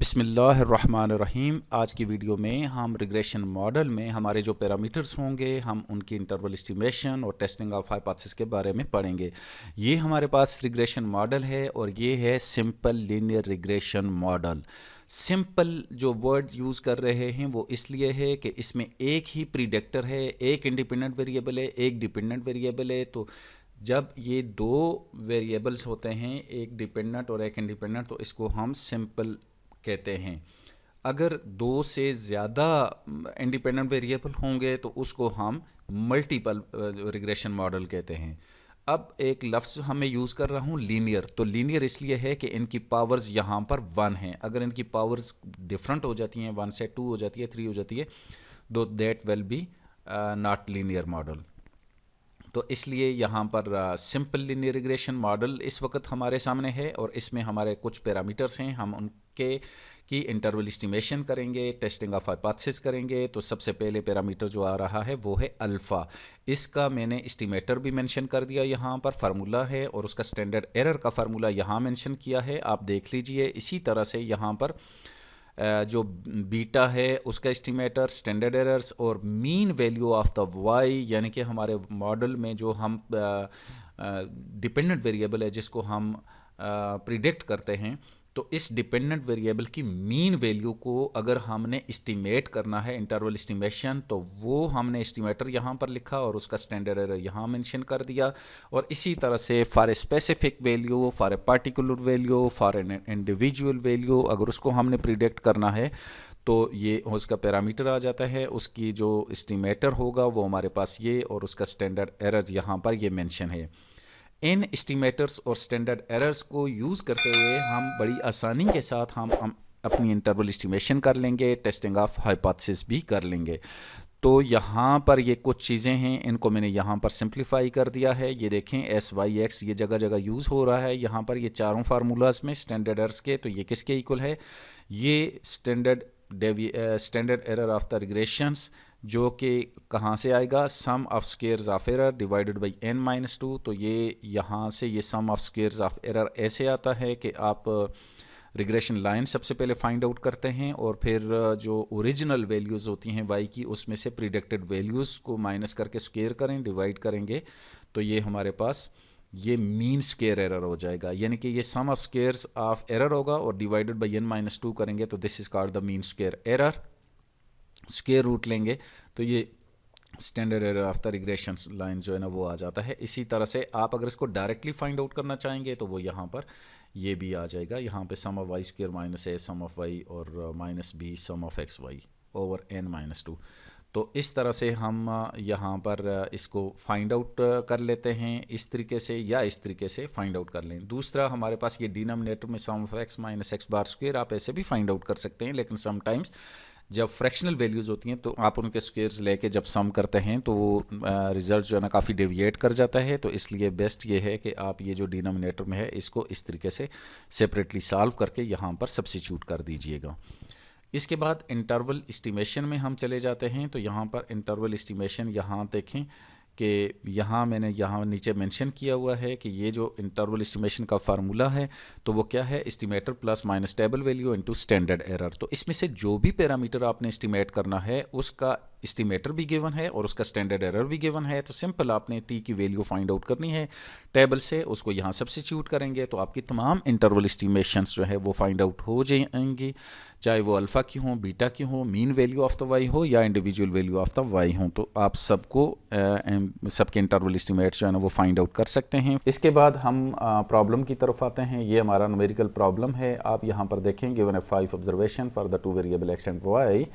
बिस्मिल्लाहिर्रहमानिर्रहीम। आज की वीडियो में हम रिग्रेशन मॉडल में हमारे जो पैरामीटर्स होंगे हम उनकी इंटरवल एस्टिमेशन और टेस्टिंग ऑफ हाइपोथेसिस के बारे में पढ़ेंगे। ये हमारे पास रिग्रेशन मॉडल है और ये है simple linear regression model. Simple जो वर्ड यूज़ कर रहे हैं वो इसलिए है कि इसमें एक ही प्रीडिक्टर है, एक इंडिपेंडेंट वेरिएबल है, एक डिपेंडेंट वेरिएबल है। तो जब ये दो वेरिएबल्स होते हैं, एक डिपेंडेंट और एक इंडिपेंडेंट, तो इसको हम सिंपल कहते हैं। अगर दो से ज़्यादा इंडिपेंडेंट वेरिएबल होंगे तो उसको हम मल्टीपल रिग्रेशन मॉडल कहते हैं। अब एक लफ्ज़ हमें यूज़ कर रहा हूँ लीनियर। तो लीनियर इसलिए है कि इनकी पावर्स यहाँ पर 1 हैं। अगर इनकी पावर्स डिफरेंट हो जाती हैं, 1 से 2 हो जाती है, 3 हो जाती है, तो that will be not linear model. तो इसलिए यहाँ पर सिंपल लीनियर रिग्रेशन मॉडल इस वक्त हमारे सामने है और इसमें हमारे कुछ पैरामीटर्स हैं। हम उनके की इंटरवल एस्टिमेशन करेंगे, टेस्टिंग ऑफ हाइपोथेसिस करेंगे। तो सबसे पहले पैरामीटर जो आ रहा है वो है अल्फ़ा। इसका मैंने एस्टिमेटर भी मेंशन कर दिया, यहाँ पर फार्मूला है और उसका स्टैंडर्ड एरर का फार्मूला यहाँ मेंशन किया है, आप देख लीजिए। इसी तरह से यहाँ पर जो बीटा है उसका एस्टिमेटर, स्टैंडर्ड एरर्स और mean value of the Y, यानी कि हमारे मॉडल में जो हम डिपेंडेंट वेरिएबल है जिसको हम प्रिडिक्ट करते हैं, तो इस डिपेंडेंट वेरिएबल की मीन वैल्यू को अगर हमने एस्टिमेट करना है, इंटरवल एस्टिमेशन, तो वो हमने एस्टिमेटर यहाँ पर लिखा और उसका स्टैंडर्ड एरर यहाँ मेंशन कर दिया। और इसी तरह से for a specific value, for a particular value, for an individual value, अगर उसको हमने प्रिडिक्ट करना है तो ये उसका पैरामीटर आ जाता है। उसकी जो एस्टिमेटर होगा वो हमारे पास ये, और उसका स्टैंडर्ड एरर यहाँ पर ये मेंशन है। इन एस्टिमेटर्स और स्टैंडर्ड एरर्स को यूज़ करते हुए हम बड़ी आसानी के साथ हम अपनी इंटरवल एस्टिमेशन कर लेंगे, टेस्टिंग ऑफ हाइपोथेसिस भी कर लेंगे। तो यहाँ पर ये कुछ चीज़ें हैं, इनको मैंने यहाँ पर सिंप्लीफाई कर दिया है। ये देखें एस वाई एक्स ये जगह जगह यूज़ हो रहा है यहाँ पर, ये चारों फार्मूलाज में स्टैंडर्ड एरर्स के। तो ये किसके इक्वल है? ये standard error of the regressions, जो कि कहाँ से आएगा? Sum of squares of error divided by n-2। तो ये यहाँ से ये sum of squares of error ऐसे आता है कि आप रिग्रेशन लाइन सबसे पहले फाइंड आउट करते हैं और फिर जो ओरिजिनल वैल्यूज़ होती हैं y की, उसमें से प्रिडिक्टेड वैल्यूज़ को माइनस करके स्क्वेयर करें, डिवाइड करेंगे, तो ये हमारे पास ये मीन स्क्वेयर एरर हो जाएगा। यानी कि ये sum of squares of error होगा और डिवाइडेड बाई n-2 करेंगे, तो this is called the mean square error. Square root लेंगे तो ये standard error of the regression line जो है ना वो आ जाता है। इसी तरह से आप अगर इसको डायरेक्टली फाइंड आउट करना चाहेंगे तो वो यहाँ पर ये भी आ जाएगा। यहाँ पे sum of y square minus a sum of Y और minus b sum of x y over n-2। तो इस तरह से हम यहाँ पर इसको फाइंड आउट कर लेते हैं, इस तरीके से या इस तरीके से फाइंड आउट कर लें। दूसरा हमारे पास ये डिनोमिनेटर में sum of x minus x bar square, आप ऐसे भी फाइंड आउट कर सकते हैं, लेकिन समटाइम्स जब फ्रैक्शनल वैल्यूज़ होती हैं तो आप उनके स्क्वेयर्स लेके जब सम करते हैं तो वो रिज़ल्ट जो है ना काफ़ी डेविएट कर जाता है। तो इसलिए बेस्ट ये है कि आप ये जो डिनोमिनेटर में है इसको इस तरीके से सेपरेटली सॉल्व करके यहाँ पर सब्स्टिट्यूट कर दीजिएगा। इसके बाद इंटरवल एस्टिमेशन में हम चले जाते हैं। तो यहाँ पर इंटरवल एस्टिमेशन यहाँ देखें कि यहाँ मैंने यहाँ नीचे मेंशन किया हुआ है कि ये जो इंटरवल एस्टिमेशन का फार्मूला है तो वो क्या है? Estimator plus minus table value into standard error. तो इसमें से जो भी पैरामीटर आपने एस्टिमेट करना है उसका एस्टिमेटर भी गिवन है और उसका स्टैंडर्ड एरर भी गिवन है। तो सिंपल आपने टी की वैल्यू फाइंड आउट करनी है टेबल से, उसको यहाँ सब्स्टिट्यूट करेंगे तो आपकी तमाम इंटरवल एस्टिमेशंस जो है वो फाइंड आउट हो जाएंगी, चाहे वो अल्फ़ा की हो, बीटा की हो, mean value of the Y हो या individual value of the Y हो। तो आप सबको सबके इंटरवल एस्टिमेट जो है ना वो फाइंड आउट कर सकते हैं। इसके बाद हम प्रॉब्लम की तरफ आते हैं। ये हमारा न्यूमेरिकल प्रॉब्लम है। आप यहाँ पर देखें गिवन है 5 observation for the 2 variable X and Y,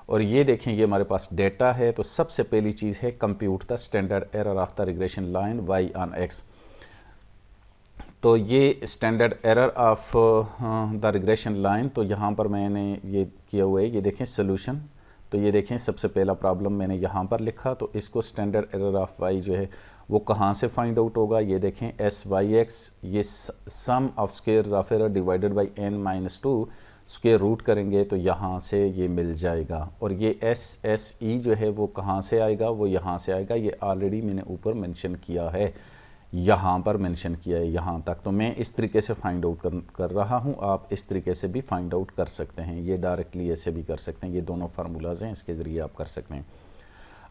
और ये देखें ये हमारे पास डेटा है। तो सबसे पहली चीज़ है compute the standard error of the regression line Y on X. तो ये standard error of the regression line, तो यहाँ पर मैंने ये किया हुआ है, ये देखें सोल्यूशन। तो ये देखें सबसे पहला प्रॉब्लम मैंने यहाँ पर लिखा, तो इसको स्टैंडर्ड एरर ऑफ वाई जो है वो कहाँ से फाइंड आउट होगा? ये देखें एस वाई एक्स, ये sum of squares of error divided by n-2 square root करेंगे तो यहाँ से ये मिल जाएगा। और ये SSE जो है वो कहाँ से आएगा? वो यहाँ से आएगा, ये ऑलरेडी मैंने ऊपर मेंशन किया है। यहाँ पर मेंशन किया है यहाँ तक। तो मैं इस तरीके से फाइंड आउट कर रहा हूँ, आप इस तरीके से भी फाइंड आउट कर सकते हैं। ये डायरेक्टली ऐसे भी कर सकते हैं, ये दोनों फार्मूलाज हैं, इसके ज़रिए आप कर सकते हैं।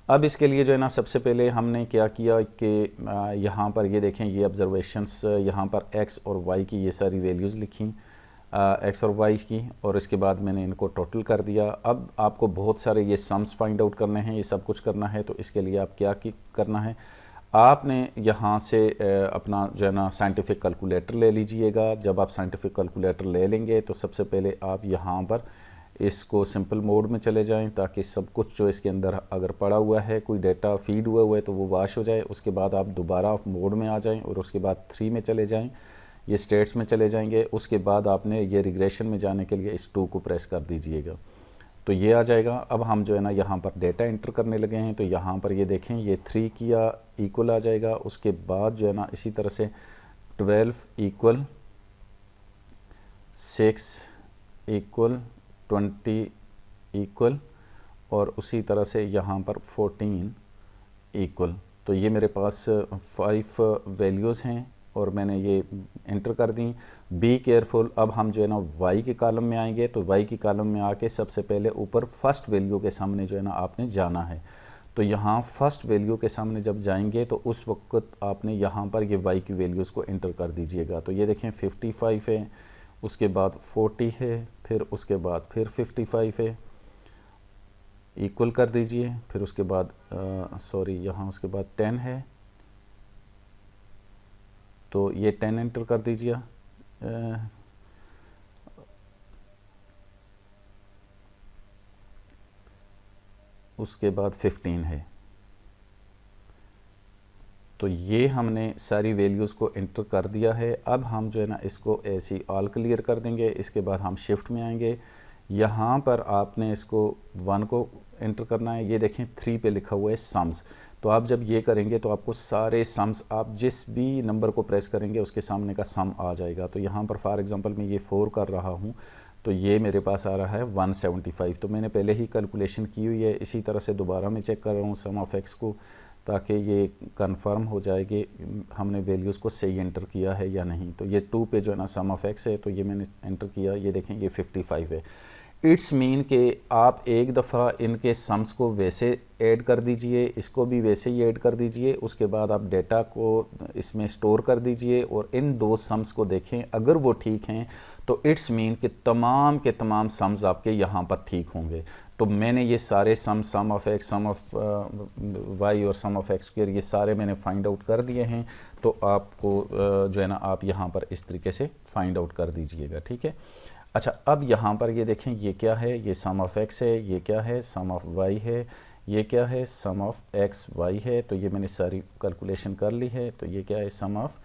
अब इसके लिए जो है ना सबसे पहले हमने क्या किया कि यहाँ पर ये देखें, ये ऑब्जर्वेशंस यहाँ पर एक्स और वाई की ये सारी वैल्यूज़ लिखी, एक्स और वाई की, और इसके बाद मैंने इनको टोटल कर दिया। अब आपको बहुत सारे ये सम्स फाइंड आउट करने हैं, ये सब कुछ करना है। तो इसके लिए आप क्या करना है, आपने यहाँ से अपना जो है ना साइंटिफिक कैलकुलेटर ले लीजिएगा। जब आप साइंटिफिक कैलकुलेटर ले लेंगे तो सबसे पहले आप यहाँ पर इसको सिंपल मोड में चले जाएं, ताकि सब कुछ जो इसके अंदर अगर पड़ा हुआ है, कोई डेटा फीड हुआ है तो वो वाश हो जाए। उसके बाद आप दोबारा मोड में आ जाएं और उसके बाद 3 में चले जाएं, ये स्टेट्स में चले जाएंगे। उसके बाद आपने ये रिग्रेशन में जाने के लिए इस 2 को प्रेस कर दीजिएगा, तो ये आ जाएगा। अब हम जो है ना यहाँ पर डेटा एंटर करने लगे हैं, तो यहाँ पर ये देखें, ये 3 किया इक्वल आ जाएगा। उसके बाद जो है ना इसी तरह से 12 इक्वल 6 इक्वल 20 इक्वल, और उसी तरह से यहाँ पर 14 इक्वल। तो ये मेरे पास 5 वैल्यूज़ हैं और मैंने ये एंटर कर दी। Be careful. अब हम जो है ना वाई के कॉलम में आएंगे, तो वाई की कॉलम में आके सबसे पहले ऊपर फर्स्ट वैल्यू के सामने जो है ना आपने जाना है। तो यहाँ फर्स्ट वैल्यू के सामने जब जाएंगे तो उस वक्त आपने यहाँ पर ये वाई की वैल्यूज़ को एंटर कर दीजिएगा। तो ये देखें 55 है, उसके बाद 40 है, फिर उसके बाद फिर 55 है, इक्वल कर दीजिए। फिर उसके बाद यहाँ उसके बाद 10 है, तो ये 10 एंटर कर दीजिए। उसके बाद 15 है। तो ये हमने सारी वैल्यूज़ को एंटर कर दिया है। अब हम जो है ना इसको ऐसे ऑल क्लियर कर देंगे। इसके बाद हम शिफ्ट में आएंगे, यहाँ पर आपने इसको 1 को एंटर करना है। ये देखें 3 पे लिखा हुआ है सम्स। तो आप जब ये करेंगे तो आपको सारे सम्स, आप जिस भी नंबर को प्रेस करेंगे उसके सामने का सम आ जाएगा। तो यहाँ पर फॉर एग्जांपल मैं ये 4 कर रहा हूँ, तो ये मेरे पास आ रहा है 175। तो मैंने पहले ही कैलकुलेशन की हुई है। इसी तरह से दोबारा मैं चेक कर रहा हूँ सम ऑफ एक्स को, ताकि ये कंफर्म हो जाए कि हमने वैल्यूज़ को सही एंटर किया है या नहीं। तो ये 2 पे जो है ना सम ऑफ एक्स है, तो ये मैंने एंटर किया। ये देखें ये 55 है। इट्स मीन कि आप एक दफ़ा इनके सम्स को वैसे ऐड कर दीजिए, इसको भी वैसे ही ऐड कर दीजिए। उसके बाद आप डेटा को इसमें स्टोर कर दीजिए और इन 2 सम्स को देखें, अगर वो ठीक हैं तो इट्स मीन कि तमाम के तमाम सम्स आपके यहाँ पर ठीक होंगे। तो मैंने ये सारे sum of X, sum of Y और सम ऑफ एक्स स्क्वायर, ये सारे मैंने फाइंड आउट कर दिए हैं। तो आपको जो है ना आप यहाँ पर इस तरीके से फाइंड आउट कर दीजिएगा, ठीक है। अच्छा, अब यहाँ पर ये देखें, ये क्या है, ये सम ऑफ एक्स है, ये क्या है, सम ऑफ वाई है, ये क्या है, सम ऑफ एक्स वाई है। तो ये मैंने सारी कैलकुलेशन कर ली है। तो ये क्या है, सम ऑफ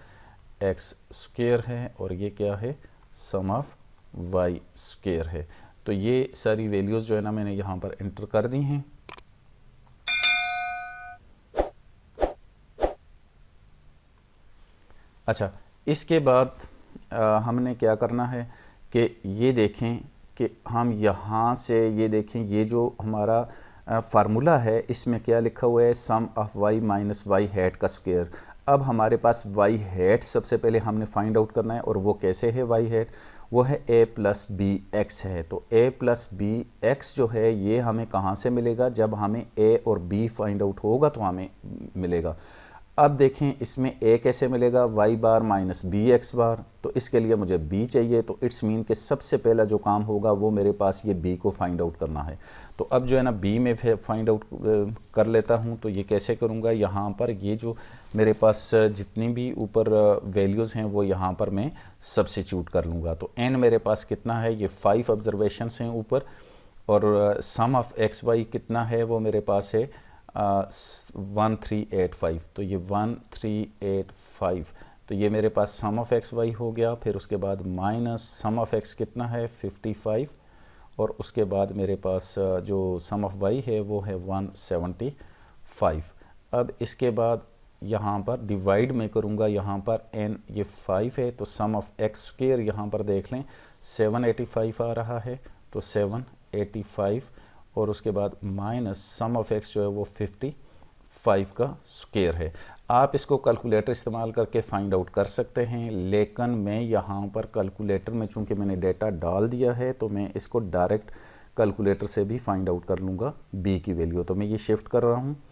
एक्स स्क्वायर है, और ये क्या है, सम ऑफ वाई स्क्वायर है। तो ये सारी वैल्यूज़ जो है ना मैंने यहाँ पर एंटर कर दी हैं। अच्छा, इसके बाद हमने क्या करना है कि ये देखें कि हम यहाँ से ये देखें, ये जो हमारा फार्मूला है इसमें क्या लिखा हुआ है, sum of Y minus Y hat का स्क्वायर। अब हमारे पास वाई हैट सबसे पहले हमने फाइंड आउट करना है, और वो कैसे है वाई हैट, वो है a प्लस बी एक्स है। तो a प्लस बी एक्स जो है ये हमें कहाँ से मिलेगा, जब हमें a और b फाइंड आउट होगा तो हमें मिलेगा। अब देखें इसमें a कैसे मिलेगा, y बार माइनस बी एक्स बार। तो इसके लिए मुझे b चाहिए। तो इट्स मीन कि सबसे पहला जो काम होगा वो मेरे पास ये b को फाइंड आउट करना है। तो अब जो है ना b में फाइंड आउट कर लेता हूँ। तो ये कैसे करूँगा, यहाँ पर ये जो मेरे पास जितनी भी ऊपर वैल्यूज़ हैं वो यहाँ पर मैं सब्स्टिट्यूट कर लूँगा। तो n मेरे पास कितना है, ये 5 ऑब्जर्वेशंस हैं ऊपर, और सम ऑफ एक्स वाई कितना है, वो मेरे पास है 1385। तो ये 1385, तो ये मेरे पास सम ऑफ एक्स वाई हो गया। फिर उसके बाद माइनस सम ऑफ एक्स कितना है 55, और उसके बाद मेरे पास जो सम ऑफ वाई है वो है 175। अब इसके बाद यहाँ पर डिवाइड में करूँगा, यहाँ पर n ये 5 है, तो सम ऑफ एक्स स्क्वायर यहाँ पर देख लें 785 आ रहा है। तो 785, और उसके बाद माइनस सम ऑफ एक्स जो है वो 5 का स्क्वायर है। आप इसको कैलकुलेटर इस्तेमाल करके फाइंड आउट कर सकते हैं, लेकिन मैं यहाँ पर कैलकुलेटर में चूँकि मैंने डेटा डाल दिया है तो मैं इसको डायरेक्ट कैलकुलेटर से भी फाइंड आउट कर लूँगा b की वैल्यू। तो मैं ये शिफ्ट कर रहा हूँ,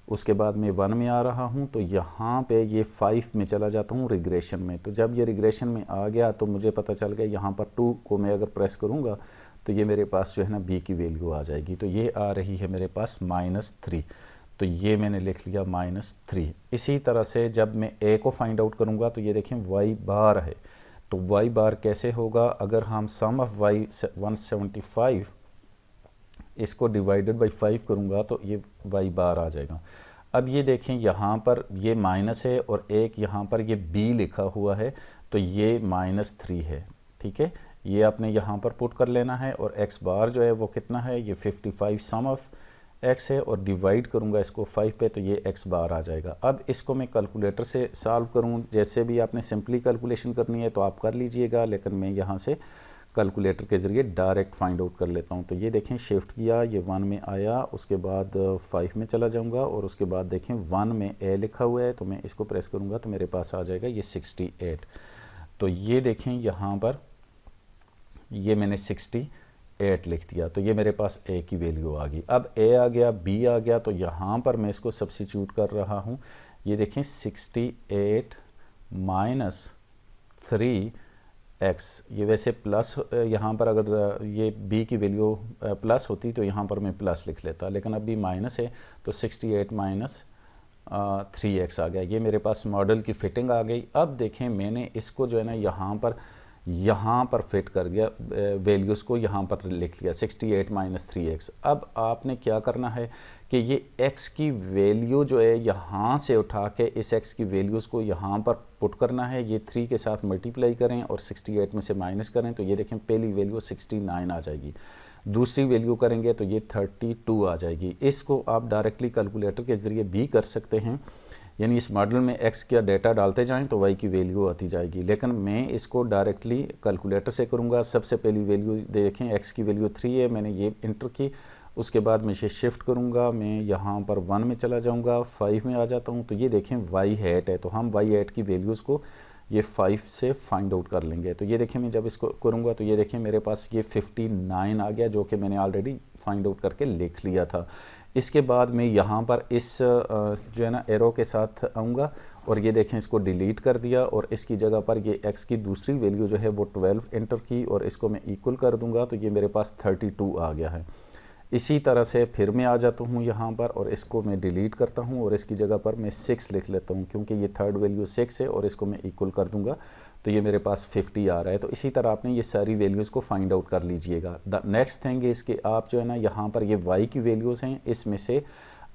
उसके बाद मैं 1 में आ रहा हूँ, तो यहाँ पे ये 5 में चला जाता हूँ रिग्रेशन में। तो जब ये रिग्रेशन में आ गया तो मुझे पता चल गया यहाँ पर 2 को मैं अगर प्रेस करूँगा तो ये मेरे पास जो है ना b की वैल्यू आ जाएगी। तो ये आ रही है मेरे पास -3, तो ये मैंने लिख लिया -3। इसी तरह से जब मैं a को फाइंड आउट करूँगा तो ये देखें y बार है, तो y बार कैसे होगा, अगर हम सम ऑफ y 175 इसको डिवाइडेड बाई 5 करूँगा तो ये y बार आ जाएगा। अब ये देखें यहाँ पर ये माइनस है और एक यहाँ पर ये b लिखा हुआ है, तो ये -3 है। ठीक है, ये आपने यहाँ पर पुट कर लेना है और x बार जो है वो कितना है, ये 55 सम ऑफ x है और डिवाइड करूँगा इसको 5 पे तो ये x बार आ जाएगा। अब इसको मैं कैलकुलेटर से सॉल्व करूँ, जैसे भी आपने सिंपली कैलकुलेशन करनी है तो आप कर लीजिएगा, लेकिन मैं यहाँ से कैलकुलेटर के ज़रिए डायरेक्ट फाइंड आउट कर लेता हूँ। तो ये देखें शिफ्ट किया, ये 1 में आया, उसके बाद 5 में चला जाऊँगा और उसके बाद देखें 1 में a लिखा हुआ है, तो मैं इसको प्रेस करूँगा तो मेरे पास आ जाएगा ये 68। तो ये देखें यहाँ पर ये मैंने 68 लिख दिया, तो ये मेरे पास a की वैल्यू आ गई। अब a आ गया, b आ गया, तो यहाँ पर मैं इसको सब्सिट्यूट कर रहा हूँ। ये देखें 68 माइनस 3x, ये वैसे प्लस, यहाँ पर अगर ये b की वैल्यू प्लस होती तो यहाँ पर मैं प्लस लिख लेता, लेकिन अभी माइनस है तो 68 माइनस 3x आ गया। ये मेरे पास मॉडल की फिटिंग आ गई। अब देखें मैंने इसको जो है ना यहाँ पर फिट कर दिया, वैल्यूज़ को यहाँ पर लिख लिया 68 माइनस 3x। अब आपने क्या करना है कि ये x की वैल्यू जो है यहाँ से उठा के इस x की वैल्यूज़ को यहाँ पर पुट करना है, ये 3 के साथ मल्टीप्लाई करें और 68 में से माइनस करें, तो ये देखें पहली वैल्यू 69 आ जाएगी, दूसरी वैल्यू करेंगे तो ये 32 आ जाएगी। इसको आप डायरेक्टली कैलकुलेटर के ज़रिए भी कर सकते हैं, यानी इस मॉडल में x का डेटा डालते जाएं तो y की वैल्यू आती जाएगी, लेकिन मैं इसको डायरेक्टली कैलकुलेटर से करूंगा। सबसे पहली वैल्यू देखें, x की वैल्यू 3 है, मैंने ये इंटर की, उसके बाद मैं इसे शिफ्ट करूंगा, मैं यहाँ पर 1 में चला जाऊंगा, 5 में आ जाता हूँ, तो ये देखें y हैट है, तो हम y हैट की वैल्यूज़ को ये 5 से फाइंड आउट कर लेंगे। तो ये देखें मैं जब इसको करूँगा तो ये देखें मेरे पास ये 59 आ गया, जो कि मैंने ऑलरेडी फाइंड आउट करके लिख लिया था। इसके बाद मैं यहाँ पर इस जो है ना एरो के साथ आऊँगा और ये देखें इसको डिलीट कर दिया और इसकी जगह पर ये x की दूसरी वैल्यू जो है वो 12 एंटर की और इसको मैं इक्वल कर दूँगा, तो ये मेरे पास 32 आ गया है। इसी तरह से फिर मैं आ जाता हूँ यहाँ पर और इसको मैं डिलीट करता हूँ और इसकी जगह पर मैं 6 लिख लेता हूँ, क्योंकि ये थर्ड वैल्यू 6 है और इसको मैं इक्वल कर दूँगा तो ये मेरे पास 50 आ रहा है। तो इसी तरह आपने ये सारी वैल्यूज़ को फाइंड आउट कर लीजिएगा। द नेक्स्ट थिंग इज़ कि आप जो है ना यहाँ पर ये y की वैल्यूज़ हैं, इसमें से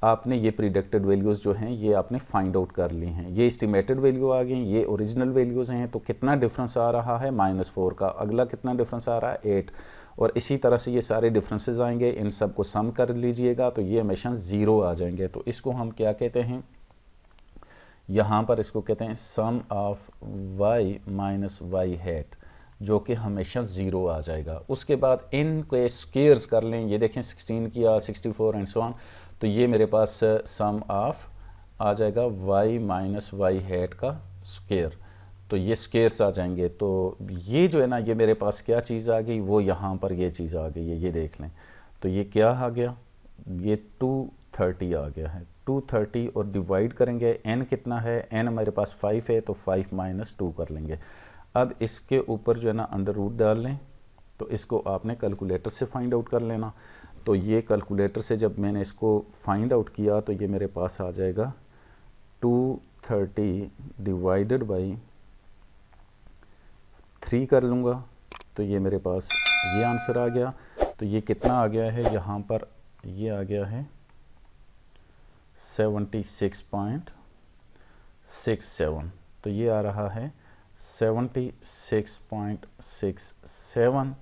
आपने ये प्रिडिक्टेड वैल्यूज़ जो हैं ये आपने फाइंड आउट कर ली हैं। ये एस्टिमेटेड वैल्यू आ गई, ये ओरिजिनल वैल्यूज़ हैं। तो कितना डिफरेंस आ रहा है, -4 का। अगला कितना डिफरेंस आ रहा है, 8। और इसी तरह से ये सारे डिफरेंसेस आएंगे, इन सब को सम कर लीजिएगा तो ये हमेशा 0 आ जाएंगे। तो इसको हम क्या कहते हैं, यहाँ पर इसको कहते हैं sum of y minus y hat, जो कि हमेशा 0 आ जाएगा। उसके बाद इन के स्क्वेयर्स कर लें, ये देखें 16 किया, 64 एंड सो ऑन, तो ये मेरे पास सम ऑफ आ जाएगा y माइनस y हैट का स्क्वेयर। तो ये स्क्वेयर्स आ जाएंगे। तो ये जो है ना, ये मेरे पास क्या चीज़ आ गई, वो यहाँ पर ये चीज़ आ गई है, ये देख लें। तो ये क्या आ गया, ये 230 आ गया है, 230 और डिवाइड करेंगे, n कितना है, n हमारे पास 5 है तो 5 माइनस 2 कर लेंगे। अब इसके ऊपर जो है ना अंडर रूट डाल लें, तो इसको आपने कैलकुलेटर से फाइंड आउट कर लेना। तो ये कैलकुलेटर से जब मैंने इसको फाइंड आउट किया तो ये मेरे पास आ जाएगा 230 डिवाइडेड बाई 3 कर लूँगा, तो ये मेरे पास ये आंसर आ गया। तो ये कितना आ गया है, यहाँ पर ये आ गया है 76.67। तो ये आ रहा है 76.67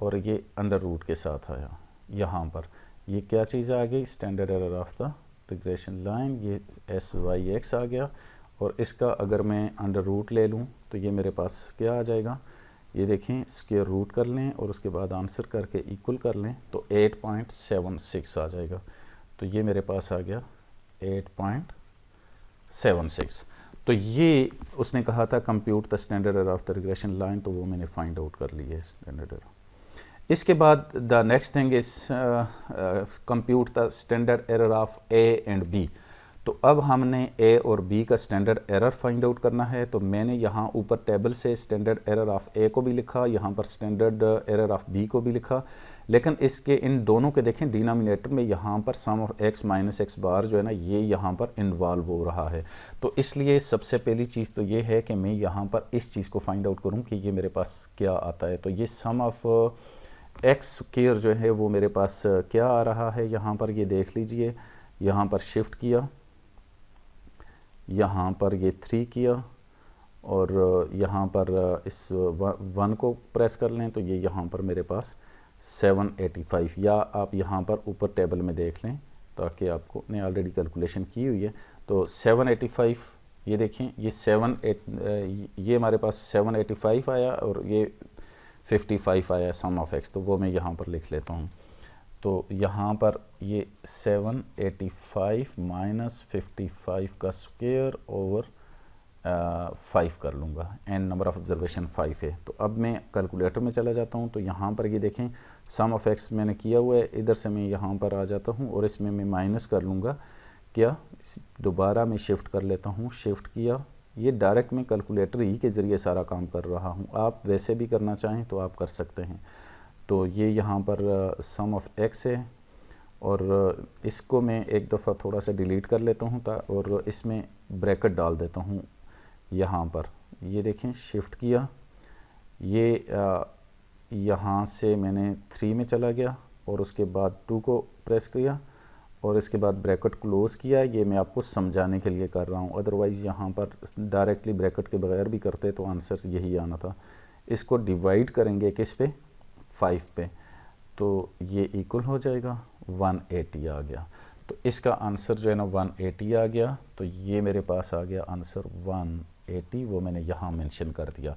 और ये अंडर रूट के साथ आया। यहाँ पर ये क्या चीज़ आ गई, standard error of the regression line, ये SYX आ गया। और इसका अगर मैं अंडर रूट ले लूँ तो ये मेरे पास क्या आ जाएगा, ये देखें स्क्वायर रूट कर लें और उसके बाद आंसर करके इक्वल कर लें तो 8.76 आ जाएगा। तो ये मेरे पास आ गया 8.76। तो ये उसने कहा था compute the standard error of the regression line, तो वो मैंने फाइंड आउट कर ली है स्टैंडर्ड एरर। इसके बाद the next thing is compute the standard error of A and B. तो अब हमने ए और बी का स्टैंडर्ड एरर फाइंड आउट करना है। तो मैंने यहाँ ऊपर टेबल से स्टैंडर्ड एरर ऑफ ए को भी लिखा, यहाँ पर स्टैंडर्ड एरर ऑफ बी को भी लिखा, लेकिन इसके इन दोनों के देखें डिनोमिनेटर में यहाँ पर सम ऑफ एक्स माइनस एक्स बार जो है ना ये यहाँ पर इन्वॉल्व हो रहा है। तो इसलिए सबसे पहली चीज़ तो ये है कि मैं यहाँ पर इस चीज़ को फाइंड आउट करूँ कि ये मेरे पास क्या आता है। तो ये सम ऑफ एक्स स्क्वायर जो है वो मेरे पास क्या आ रहा है, यहाँ पर ये देख लीजिए, यहाँ पर शिफ्ट किया, यहाँ पर ये 3 किया और यहाँ पर इस 1 को प्रेस कर लें तो ये यहाँ पर मेरे पास 785, या आप यहाँ पर ऊपर टेबल में देख लें ताकि आपको, ने ऑलरेडी कैलकुलेशन की हुई है। तो 785 ये देखें, ये हमारे पास 785 आया और ये 55 आया सम ऑफ एक्स, तो वो मैं यहाँ पर लिख लेता हूँ। तो यहाँ पर ये 785 माइनस 55 का स्क्वायर ओवर 5 कर लूँगा। एन नंबर ऑफ ऑब्जर्वेशन 5 है। तो अब मैं कैलकुलेटर में चला जाता हूँ। तो यहाँ पर ये देखें सम ऑफ एक्स मैंने किया हुआ है, इधर से मैं यहाँ पर आ जाता हूँ और इसमें मैं माइनस कर लूँगा। क्या दोबारा मैं शिफ्ट कर लेता हूँ, शिफ्ट किया, ये डायरेक्ट मैं कैलकुलेटर ही के ज़रिए सारा काम कर रहा हूँ। आप वैसे भी करना चाहें तो आप कर सकते हैं। तो ये यहाँ पर सम ऑफ एक्स है और इसको मैं एक दफ़ा थोड़ा सा डिलीट कर लेता हूँ और इसमें ब्रैकेट डाल देता हूँ यहाँ पर। ये देखें शिफ्ट किया, ये यहाँ से मैंने 3 में चला गया और उसके बाद 2 को प्रेस किया और इसके बाद ब्रैकेट क्लोज़ किया। ये मैं आपको समझाने के लिए कर रहा हूँ, अदरवाइज़ यहाँ पर डायरेक्टली ब्रैकेट के बगैर भी करते तो आंसर यही आना था। इसको डिवाइड करेंगे किस पे, 5 पे, तो ये इक्वल हो जाएगा 180 आ गया। तो इसका आंसर जो है ना 180 आ गया। तो ये मेरे पास आ गया आंसर 180, वो मैंने यहाँ मेंशन कर दिया।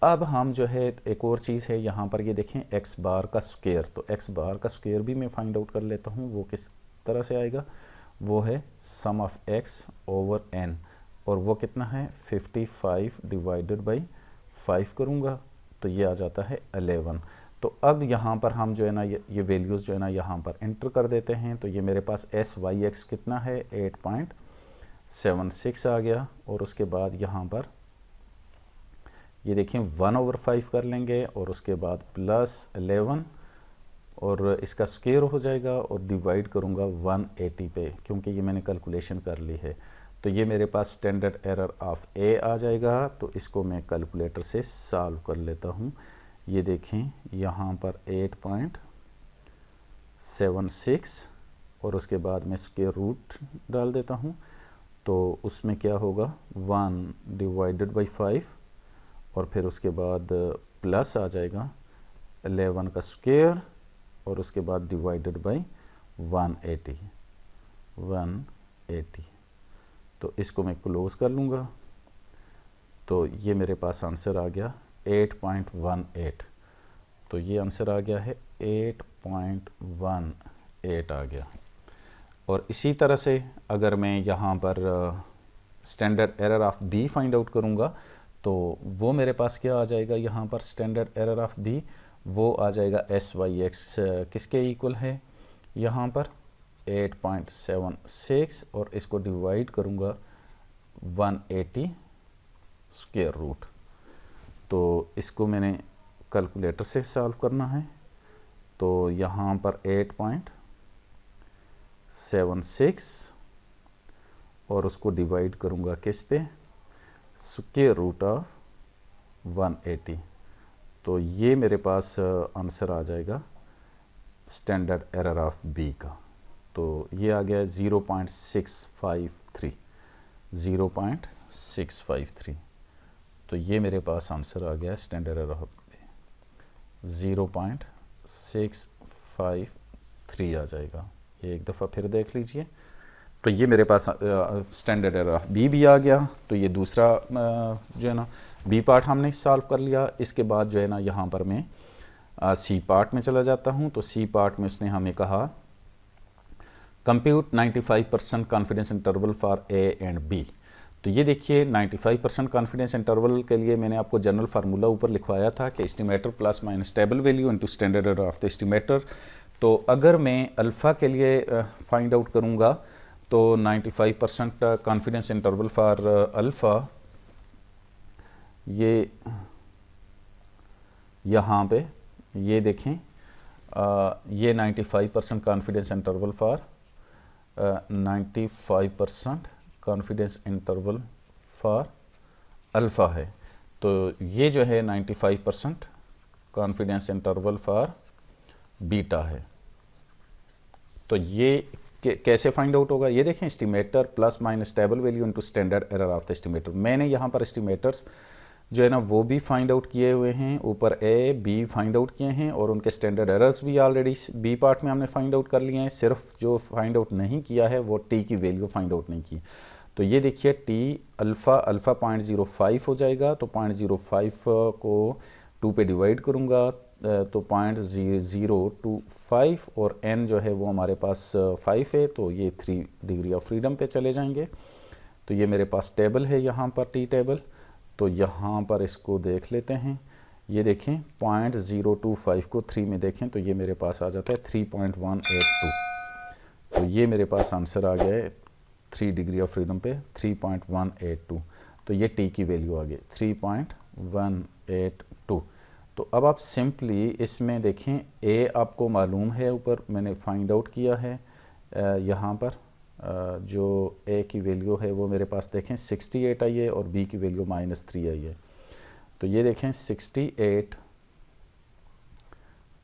अब हम जो है एक और चीज़ है यहाँ पर, ये देखें एक्स बार का स्क्वायर। तो एक्स बार का स्क्वायर भी मैं फाइंड आउट कर लेता हूँ। वो किस तरह से आएगा, वो है sum of x over N, और वो कितना है 55 डिवाइडेड बाई 5 करूँगा तो ये आ जाता है 11। तो अब यहाँ पर हम जो है ना ये वैल्यूज़ जो है ना यहाँ पर एंटर कर देते हैं। तो ये मेरे पास एस वाई एक्स कितना है 8.76 आ गया और उसके बाद यहाँ पर ये देखें 1/5 कर लेंगे और उसके बाद प्लस 11 और इसका स्क्वायर हो जाएगा और डिवाइड करूँगा 180 पे, क्योंकि ये मैंने कैलकुलेशन कर ली है। तो ये मेरे पास स्टैंडर्ड एरर ऑफ ए आ जाएगा। तो इसको मैं कैलकुलेटर से सॉल्व कर लेता हूँ। ये देखें यहाँ पर 8.76 और उसके बाद मैं स्क्वायर रूट डाल देता हूँ। तो उसमें क्या होगा 1 डिवाइडेड बाई 5 और फिर उसके बाद प्लस आ जाएगा 11 का स्क्वायर और उसके बाद डिवाइडेड बाई 180। तो इसको मैं क्लोज़ कर लूँगा। तो ये मेरे पास आंसर आ गया 8.18। तो ये आंसर आ गया है 8.18 आ गया। और इसी तरह से अगर मैं यहाँ पर standard error of B find out करूँगा तो वो मेरे पास क्या आ जाएगा, यहाँ पर स्टैंडर्ड एरर ऑफ बी वो आ जाएगा एस वाई एक्स किसके इक्वल है, यहाँ पर 8.76 और इसको डिवाइड करूँगा 180 स्क्वायर रूट। तो इसको मैंने कैलकुलेटर से सॉल्व करना है। तो यहाँ पर 8.76 और उसको डिवाइड करूँगा किस पे, स्क्वायर रूट ऑफ 180। तो ये मेरे पास आंसर आ जाएगा स्टैंडर्ड एरर ऑफ बी का। तो ये आ गया 0.653। तो ये मेरे पास आंसर आ गया स्टैंडर्ड एरर ऑफ 0.653 आ जाएगा। ये एक दफ़ा फिर देख लीजिए। तो ये मेरे पास स्टैंडर्ड एरर ऑफ बी भी आ गया। तो ये दूसरा जो है ना बी पार्ट हमने सॉल्व कर लिया। इसके बाद जो है ना यहाँ पर मैं सी पार्ट में चला जाता हूँ। तो सी पार्ट में उसने हमें कहा compute 95% confidence interval for A and B. तो ये देखिए 95% कॉन्फिडेंस इंटरवल के लिए मैंने आपको जनरल फार्मूला ऊपर लिखवाया था कि estimator plus minus stable value into standard error of the estimator. तो अगर मैं अल्फ़ा के लिए फाइंड आउट करूँगा तो 95% कॉन्फिडेंस इंटरवल फॉर अल्फ़ा, ये यहाँ पे ये देखें, ये 95% confidence interval for 95% confidence interval for alpha है। तो ये जो है 95% कॉन्फिडेंस इंटरवल फॉर बीटा है। तो ये कैसे फाइंड आउट होगा, ये देखें, estimator plus minus stable value into standard error of the estimator. मैंने यहाँ पर एस्टिमेटर्स जो है ना वो भी फाइंड आउट किए हुए हैं, ऊपर ए बी फाइंड आउट किए हैं और उनके स्टैंडर्ड एरर्स भी ऑलरेडी बी पार्ट में हमने फाइंड आउट कर लिए हैं। सिर्फ जो फाइंड आउट नहीं किया है वो टी की वैल्यू फाइंड आउट नहीं की। तो ये देखिए टी अल्फ़ा 0.05 हो जाएगा, तो 0.05 को 2 पे डिवाइड करूँगा तो 0.025 और n जो है वो हमारे पास 5 है, तो ये 3 डिग्री ऑफ फ्रीडम पे चले जाएंगे। तो ये मेरे पास टेबल है यहाँ पर, टी टेबल। तो यहाँ पर इसको देख लेते हैं, ये देखें 0.025 को 3 में देखें तो ये मेरे पास आ जाता है 3.182। तो ये मेरे पास आंसर आ गया है 3 डिग्री ऑफ फ्रीडम पे 3.182। तो ये टी की वैल्यू आ गई 3.182। तो अब आप सिंपली इसमें देखें, ए आपको मालूम है, ऊपर मैंने फाइंड आउट किया है। यहाँ पर जो ए की वैल्यू है वो मेरे पास देखें 68 आई है और बी की वैल्यू -3 आई है। तो ये देखें 68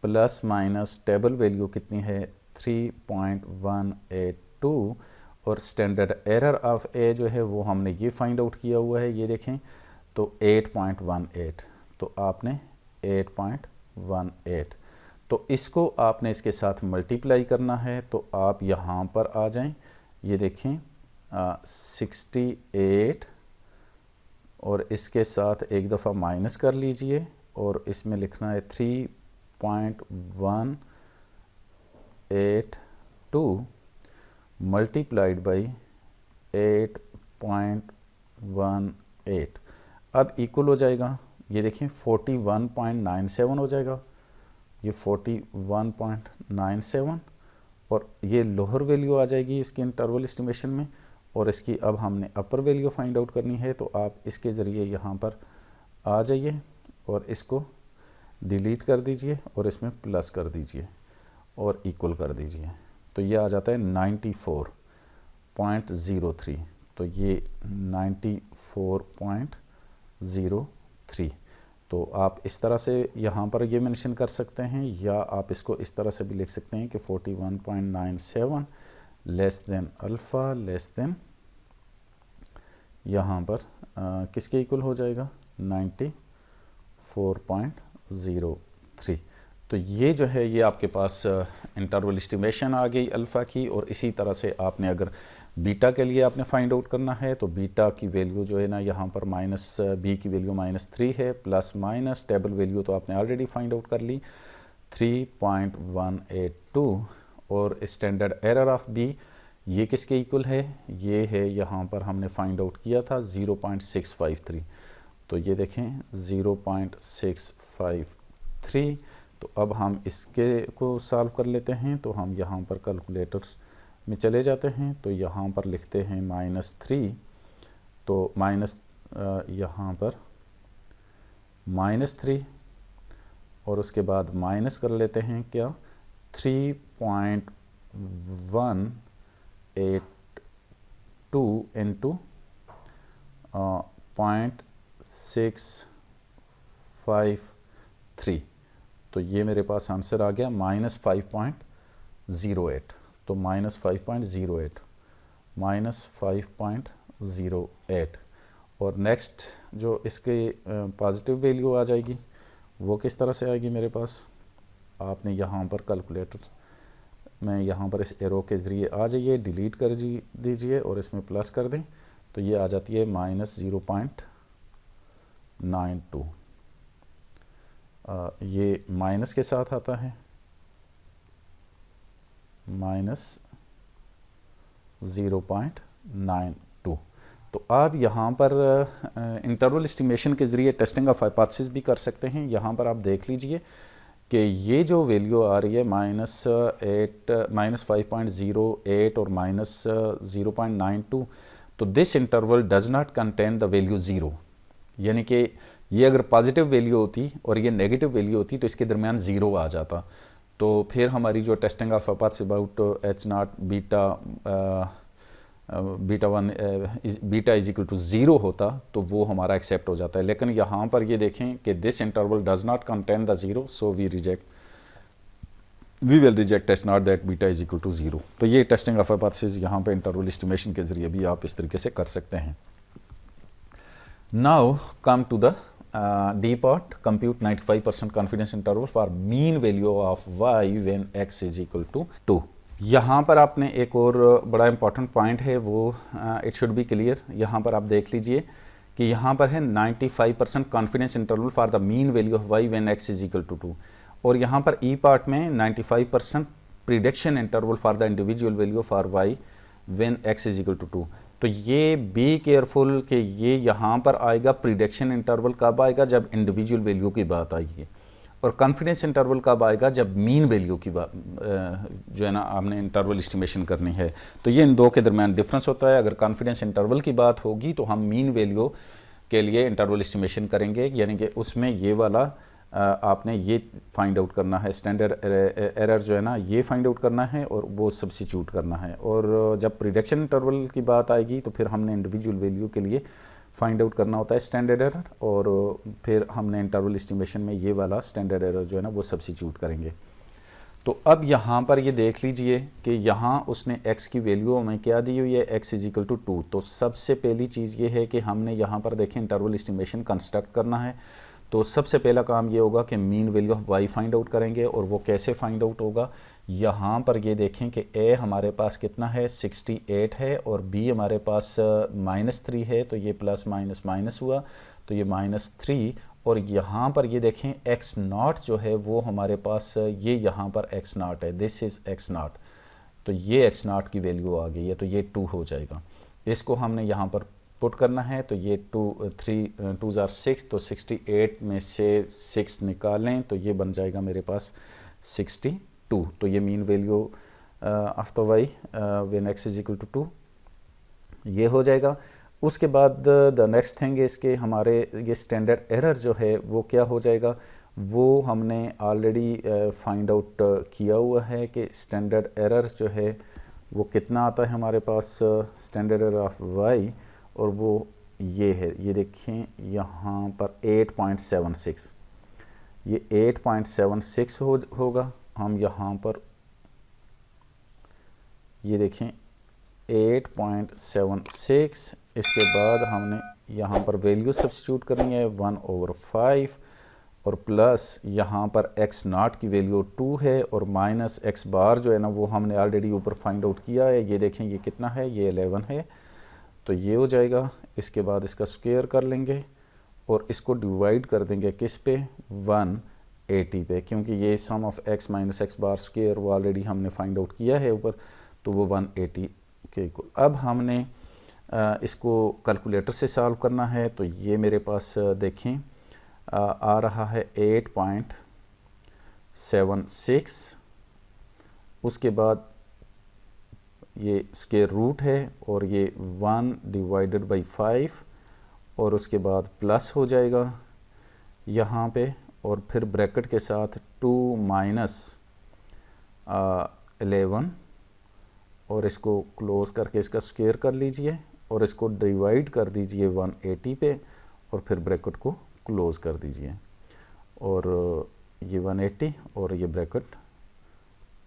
प्लस माइनस टेबल वैल्यू कितनी है 3.182 और स्टैंडर्ड एरर ऑफ ए जो है वो हमने ये फाइंड आउट किया हुआ है, ये देखें तो 8.18। तो आपने 8.18, तो इसको आपने इसके साथ मल्टीप्लाई करना है। तो आप यहाँ पर आ जाएं, ये देखें 68 और इसके साथ एक दफ़ा माइनस कर लीजिए और इसमें लिखना है 3.182 मल्टीप्लाइड बाई 8.18। अब इक्वल हो जाएगा, ये देखें 41.97 हो जाएगा, ये 41.97 और ये लोअर वैल्यू आ जाएगी इसकी इंटरवल एस्टिमेशन में। और इसकी अब हमने अपर वैल्यू फाइंड आउट करनी है, तो आप इसके ज़रिए यहाँ पर आ जाइए और इसको डिलीट कर दीजिए और इसमें प्लस कर दीजिए और इक्वल कर दीजिए। तो ये आ जाता है 94.03। तो ये 94.03। तो आप इस तरह से यहाँ पर ये मेंशन कर सकते हैं, या आप इसको इस तरह से भी लिख सकते हैं कि 41.97 less than alpha less than यहाँ पर किसके इक्वल हो जाएगा 94.03। तो ये जो है ये आपके पास इंटरवल एस्टिमेशन आ गई अल्फ़ा की। और इसी तरह से आपने अगर बीटा के लिए आपने फाइंड आउट करना है तो बीटा की वैल्यू जो है ना यहाँ पर बी की वैल्यू -3 है, प्लस माइनस टेबल वैल्यू तो आपने ऑलरेडी फाइंड आउट कर ली 3.182 और स्टैंडर्ड एरर ऑफ बी ये किसके इक्वल है, ये है यहाँ पर हमने फाइंड आउट किया था 0.653। तो ये देखें 0.653। तो अब हम इसके को सॉल्व कर लेते हैं। तो हम यहाँ पर कैलकुलेटर में चले जाते हैं, तो यहाँ पर लिखते हैं -3, तो माइनस यहाँ पर -3 और उसके बाद माइनस कर लेते हैं क्या 3.182 इंटू 0.653। तो ये मेरे पास आंसर आ गया -5.08। तो -5.08 और नेक्स्ट जो इसके पॉजिटिव वैल्यू आ जाएगी वो किस तरह से आएगी मेरे पास, आपने यहाँ पर कैलकुलेटर में यहाँ पर इस एरो के ज़रिए आ जाइए, डिलीट कर दीजिए और इसमें प्लस कर दें। तो ये आ जाती है -0.92। ये माइनस के साथ आता है 0.92। तो आप यहाँ पर इंटरवल एस्टिमेशन के ज़रिए टेस्टिंग ऑफ हाइपोथेसिस भी कर सकते हैं। यहाँ पर आप देख लीजिए कि ये जो वैल्यू आ रही है -5.08 और -0.92, तो this interval does not contain the value 0, यानी कि ये अगर पॉजिटिव वैल्यू होती और ये नेगेटिव वैल्यू होती तो इसके दरमियान 0 आ जाता। तो फिर हमारी जो testing of hypothesis about H0 beta is equal to 0 होता तो वो हमारा एक्सेप्ट हो जाता है। लेकिन यहाँ पर ये देखें कि this interval does not contain the 0, so we will reject H0 that beta is equal to 0। तो ये टेस्टिंग ऑफ हाइपोथेसिस यहाँ पे इंटरवल एस्टिमेशन के ज़रिए भी आप इस तरीके से कर सकते हैं। Now come to the D part, compute 95% confidence interval for mean value of y when x is equal to 2। यहाँ पर आपने एक और बड़ा इंपॉर्टेंट पॉइंट है, वो इट शुड बी क्लियर। यहाँ पर आप देख लीजिए कि यहाँ पर है 95% confidence interval for the mean value of y when x is equal to 2, और यहाँ पर ई पार्ट में 95% prediction interval for the individual value for y when x is equal to 2। तो ये बी केयरफुल कि ये यहाँ पर आएगा प्रिडिक्शन इंटरवल कब आएगा, जब इंडिविजुअल वैल्यू की बात आएगी, और कॉन्फिडेंस इंटरवल कब आएगा, जब मीन वैल्यू की बात जो है ना आपने इंटरवल एस्टिमेशन करनी है। तो ये इन दो के दरमियान डिफरेंस होता है। अगर कॉन्फिडेंस इंटरवल की बात होगी तो हम मीन वैल्यू के लिए इंटरवल एस्टिमेशन करेंगे, यानी कि उसमें ये वाला आपने ये फाइंड आउट करना है, स्टैंडर्ड एरर जो है ना ये फाइंड आउट करना है और वो सब्स्टिट्यूट करना है। और जब प्रिडिक्शन इंटरवल की बात आएगी तो फिर हमने इंडिविजुअल वैल्यू के लिए फाइंड आउट करना होता है स्टैंडर्ड एरर, और फिर हमने इंटरवल एस्टिमेशन में ये वाला स्टैंडर्ड एरर जो है ना वो सब्स्टिट्यूट करेंगे। तो अब यहाँ पर ये देख लीजिए कि यहाँ उसने x की वैल्यू हमें क्या दी हुई है, x इज इक्वल टू 2। तो सबसे पहली चीज़ ये है कि हमने यहाँ पर देखें इंटरवल एस्टिमेशन कंस्ट्रक्ट करना है। तो सबसे पहला काम ये होगा कि mean value of y find out करेंगे, और वो कैसे फाइंड आउट होगा। यहाँ पर ये देखें कि a हमारे पास कितना है 68 है, और b हमारे पास -3 है, तो ये प्लस माइनस माइनस हुआ, तो ये -3। और यहाँ पर ये देखें x0 जो है वो हमारे पास ये यहाँ पर x0 है, दिस इज़ x0, तो ये x0 की वैल्यू आ गई है, तो ये 2 हो जाएगा। इसको हमने यहाँ पर पुट करना है, तो ये 2 ज़ार 6, तो 68 में से 6 निकालें तो ये बन जाएगा मेरे पास 62। तो ये mean value of the y when x is equal to 2 ये हो जाएगा। उसके बाद द नेक्स्ट थिंग इज़ कि हमारे ये स्टैंडर्ड एरर जो है वो क्या हो जाएगा, वो हमने ऑलरेडी फाइंड आउट किया हुआ है कि स्टैंडर्ड एरर जो है वो कितना आता है हमारे पास स्टैंडर्ड एरर ऑफ y, और वो ये है, ये देखें यहाँ पर 8.76, ये 8.76 होगा। हम यहाँ पर ये देखें 8.76, इसके बाद हमने यहाँ पर वैल्यू सब्स्टिट्यूट करनी है 1/5, और प्लस यहाँ पर x0 की वैल्यू 2 है, और माइनस x बार जो है ना वो हमने ऑलरेडी ऊपर फाइंड आउट किया है। ये देखें ये कितना है, ये 11 है, तो ये हो जाएगा। इसके बाद इसका स्क्वायर कर लेंगे और इसको डिवाइड कर देंगे किस पे, 180 पे, क्योंकि ये sum of x minus x bar square वो ऑलरेडी हमने फाइंड आउट किया है ऊपर, तो वो 180 के इक्वल। अब हमने इसको कैलकुलेटर से सॉल्व करना है, तो ये मेरे पास देखें आ रहा है 8.76, उसके बाद ये स्क्वायर रूट है, और ये 1/5, और उसके बाद प्लस हो जाएगा यहाँ पे, और फिर ब्रैकेट के साथ 2 माइनस 11, और इसको क्लोज करके इसका स्क्वायर कर लीजिए, और इसको डिवाइड कर दीजिए 180 पे, और फिर ब्रैकेट को क्लोज कर दीजिए, और ये 180 और ये ब्रैकेट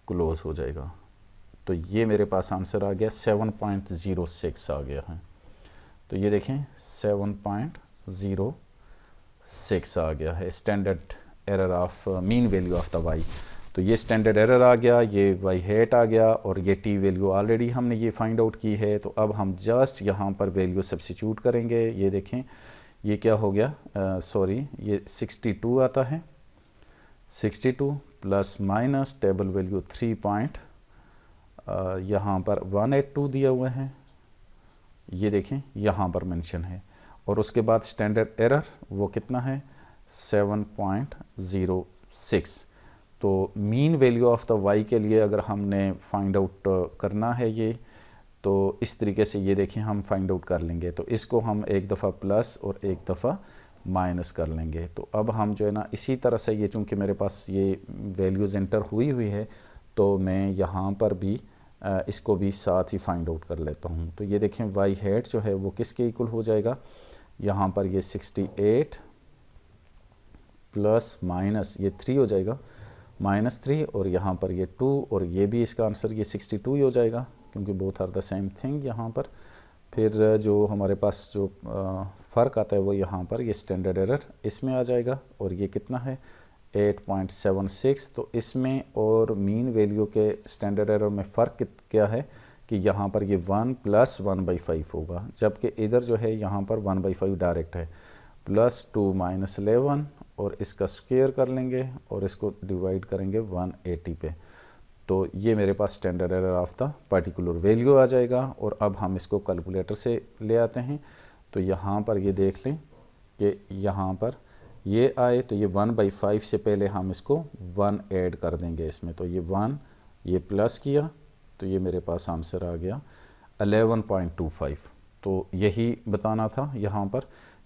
क्लोज हो जाएगा। तो ये मेरे पास आंसर आ गया 7.06 आ गया है। तो ये देखें 7.06 आ गया है standard error of mean value of the y। तो ये स्टैंडर्ड एरर आ गया, ये y हेट आ गया, और ये t वैल्यू ऑलरेडी हमने ये फाइंड आउट की है। तो अब हम जस्ट यहाँ पर वैल्यू सब्स्टिट्यूट करेंगे। ये देखें ये क्या हो गया, सॉरी ये 62 आता है, 62 प्लस माइनस टेबल वैल्यू 3.1 यहाँ पर 182 दिया हुआ है, ये देखें यहाँ पर मेंशन है, और उसके बाद स्टैंडर्ड एरर वो कितना है 7.06। तो mean value of the Y के लिए अगर हमने फाइंड आउट करना है ये, तो इस तरीके से ये देखें हम फाइंड आउट कर लेंगे। तो इसको हम एक दफ़ा प्लस और एक दफ़ा माइनस कर लेंगे। तो अब हम जो है ना इसी तरह से, ये चूँकि मेरे पास ये वैल्यूज़ एंटर हुई है, तो मैं यहाँ पर भी इसको भी साथ ही फाइंड आउट कर लेता हूँ। तो ये देखें वाई हेड जो है वो किसके इक्वल हो जाएगा, यहाँ पर ये 68 प्लस माइनस ये 3 हो जाएगा, -3, और यहाँ पर ये 2, और ये भी इसका आंसर ये 62 ही हो जाएगा, क्योंकि both are the same thing यहाँ पर। फिर जो हमारे पास जो फ़र्क आता है वो यहाँ पर ये स्टैंडर्ड एरर इसमें आ जाएगा, और ये कितना है 8.76। तो इसमें और मीन वैल्यू के स्टैंडर्ड एरर में फ़र्क क्या है कि यहाँ पर ये 1 + 1/5 होगा, जबकि इधर जो है यहाँ पर 1/5 डायरेक्ट है, +2 - 11, और इसका स्क्वायर कर लेंगे और इसको डिवाइड करेंगे 180 पे। तो ये मेरे पास standard error of the particular value आ जाएगा। और अब हम इसको कैलकुलेटर से ले आते हैं। तो यहाँ पर ये देख लें कि यहाँ पर ये आए, तो ये 1/5 से पहले हम इसको 1 ऐड कर देंगे इसमें। तो ये 1 ये प्लस किया, तो ये मेरे पास आंसर आ गया 11.25। तो यही बताना था यहाँ पर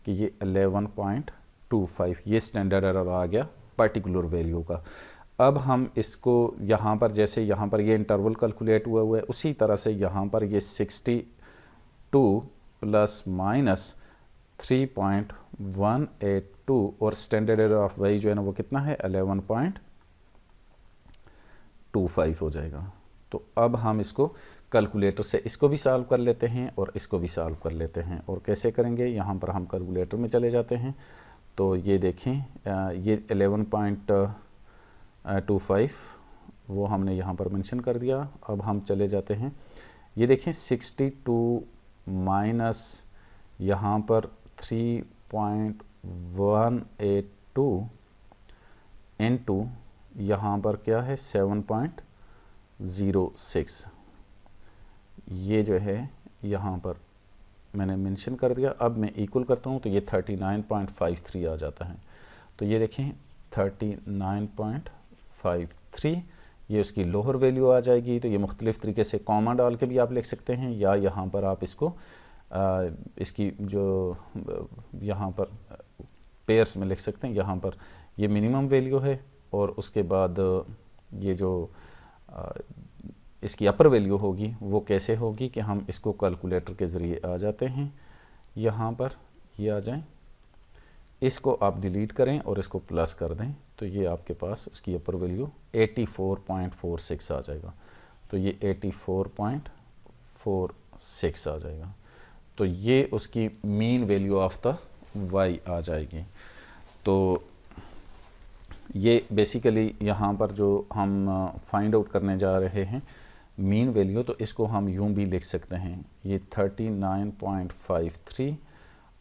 कि ये 11.25 ये स्टैंडर्ड एरर आ गया पर्टिकुलर वैल्यू का। अब हम इसको यहाँ पर, जैसे यहाँ पर ये इंटरवल कैलकुलेट हुआ है, उसी तरह से यहाँ पर ये 62 + -3.182 और स्टैंडर्ड एरर ऑफ वाई जो है ना वो कितना है 11.25 हो जाएगा। तो अब हम इसको कैलकुलेटर से इसको भी सॉल्व कर लेते हैं और इसको भी सॉल्व कर लेते हैं। और कैसे करेंगे, यहाँ पर हम कैलकुलेटर में चले जाते हैं। तो ये देखें ये 11.25 वो हमने यहाँ पर मेंशन कर दिया। अब हम चले जाते हैं, ये देखें 62 माइनस यहाँ पर 3.182 इनटू यहाँ पर क्या है 7.06, ये जो है यहाँ पर मैंने मेंशन कर दिया। अब मैं इक्वल करता हूँ तो ये 39.53 आ जाता है। तो ये देखें 39.53 ये उसकी लोअर वैल्यू आ जाएगी। तो ये मुख्तलिफ़ तरीके से कॉमा डाल के भी आप लिख सकते हैं, या यहाँ पर आप इसको इसकी जो यहाँ पर पेयर्स में लिख सकते हैं। यहाँ पर ये मिनिमम वैल्यू है और उसके बाद ये जो इसकी अपर वैल्यू होगी वो कैसे होगी कि हम इसको कैलकुलेटर के ज़रिए आ जाते हैं, यहाँ पर ये आ जाएं, इसको आप डिलीट करें और इसको प्लस कर दें, तो ये आपके पास उसकी अपर वैल्यू 84.46 आ जाएगा। तो ये 84.46 आ जाएगा। तो ये उसकी mean value of the Y आ जाएगी। तो ये बेसिकली यहाँ पर जो हम फाइंड आउट करने जा रहे हैं मीन वैल्यू, तो इसको हम यूं भी लिख सकते हैं, ये 39.53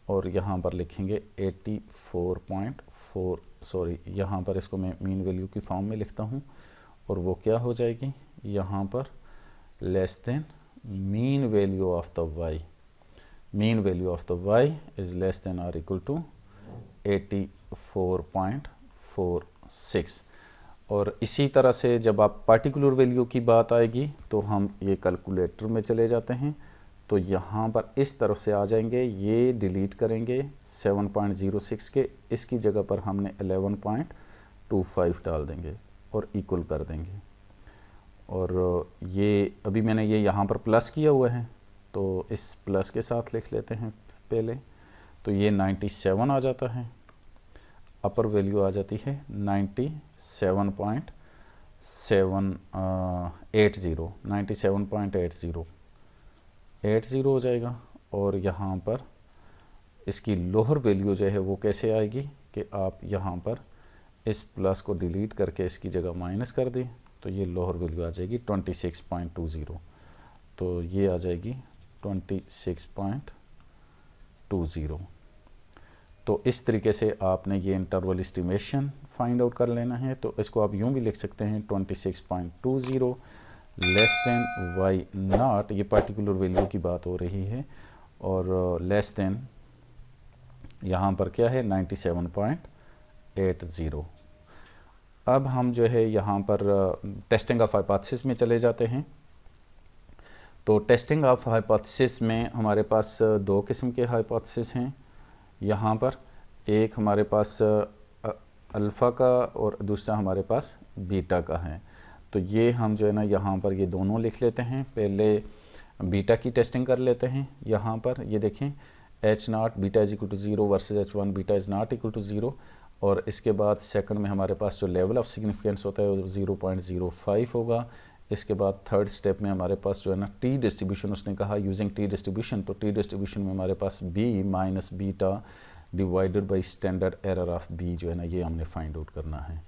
और यहाँ पर लिखेंगे 84.4, सॉरी यहाँ पर इसको मैं मीन वैल्यू की फॉर्म में लिखता हूँ, और वो क्या हो जाएगी यहाँ पर less than mean value of the Y, mean value of the Y is less than और इक्वल टू 84.46। और इसी तरह से जब आप पार्टिकुलर वैल्यू की बात आएगी तो हम ये कैलकुलेटर में चले जाते हैं। तो यहाँ पर इस तरफ से आ जाएंगे, ये डिलीट करेंगे 7.06 के, इसकी जगह पर हमने 11.25 डाल देंगे और इक्वल कर देंगे। और ये अभी मैंने ये यहाँ पर प्लस किया हुआ है, तो इस प्लस के साथ लिख लेते हैं पहले। तो ये 97 आ जाता है, अपर वैल्यू आ जाती है 97.80 हो जाएगा। और यहाँ पर इसकी लोअर वैल्यू जो है वो कैसे आएगी कि आप यहाँ पर इस प्लस को डिलीट करके इसकी जगह माइनस कर दें, तो ये लोअर वैल्यू आ जाएगी 26.20। तो ये आ जाएगी 26.20। तो इस तरीके से आपने ये इंटरवल एस्टिमेशन फाइंड आउट कर लेना है। तो इसको आप यूँ भी लिख सकते हैं 26.20 लेस देन वाई नॉट, ये पार्टिकुलर वैल्यू की बात हो रही है, और लेस देन यहाँ पर क्या है 97.80। अब हम जो है यहाँ पर टेस्टिंग ऑफ हाइपोथेसिस में चले जाते हैं। तो टेस्टिंग ऑफ हाइपोथेसिस में हमारे पास दो किस्म के हाइपोथेसिस हैं। यहाँ पर एक हमारे पास अल्फ़ा का और दूसरा हमारे पास बीटा का है। तो ये हम जो है ना यहाँ पर ये दोनों लिख लेते हैं। पहले बीटा की टेस्टिंग कर लेते हैं। यहाँ पर ये देखें H0 beta is equal to 0 versus H1 beta is not equal to 0, और इसके बाद सेकंड में हमारे पास जो लेवल ऑफ सिग्निफिकेंस होता है वो 0.05 होगा। इसके बाद थर्ड स्टेप में हमारे पास जो है ना टी डिस्ट्रीब्यूशन, उसने कहा यूजिंग टी डिस्ट्रीब्यूशन, तो टी डिस्ट्रीब्यूशन में हमारे पास B minus beta divided by standard error of B जो है ना ये हमने फाइंड आउट करना है।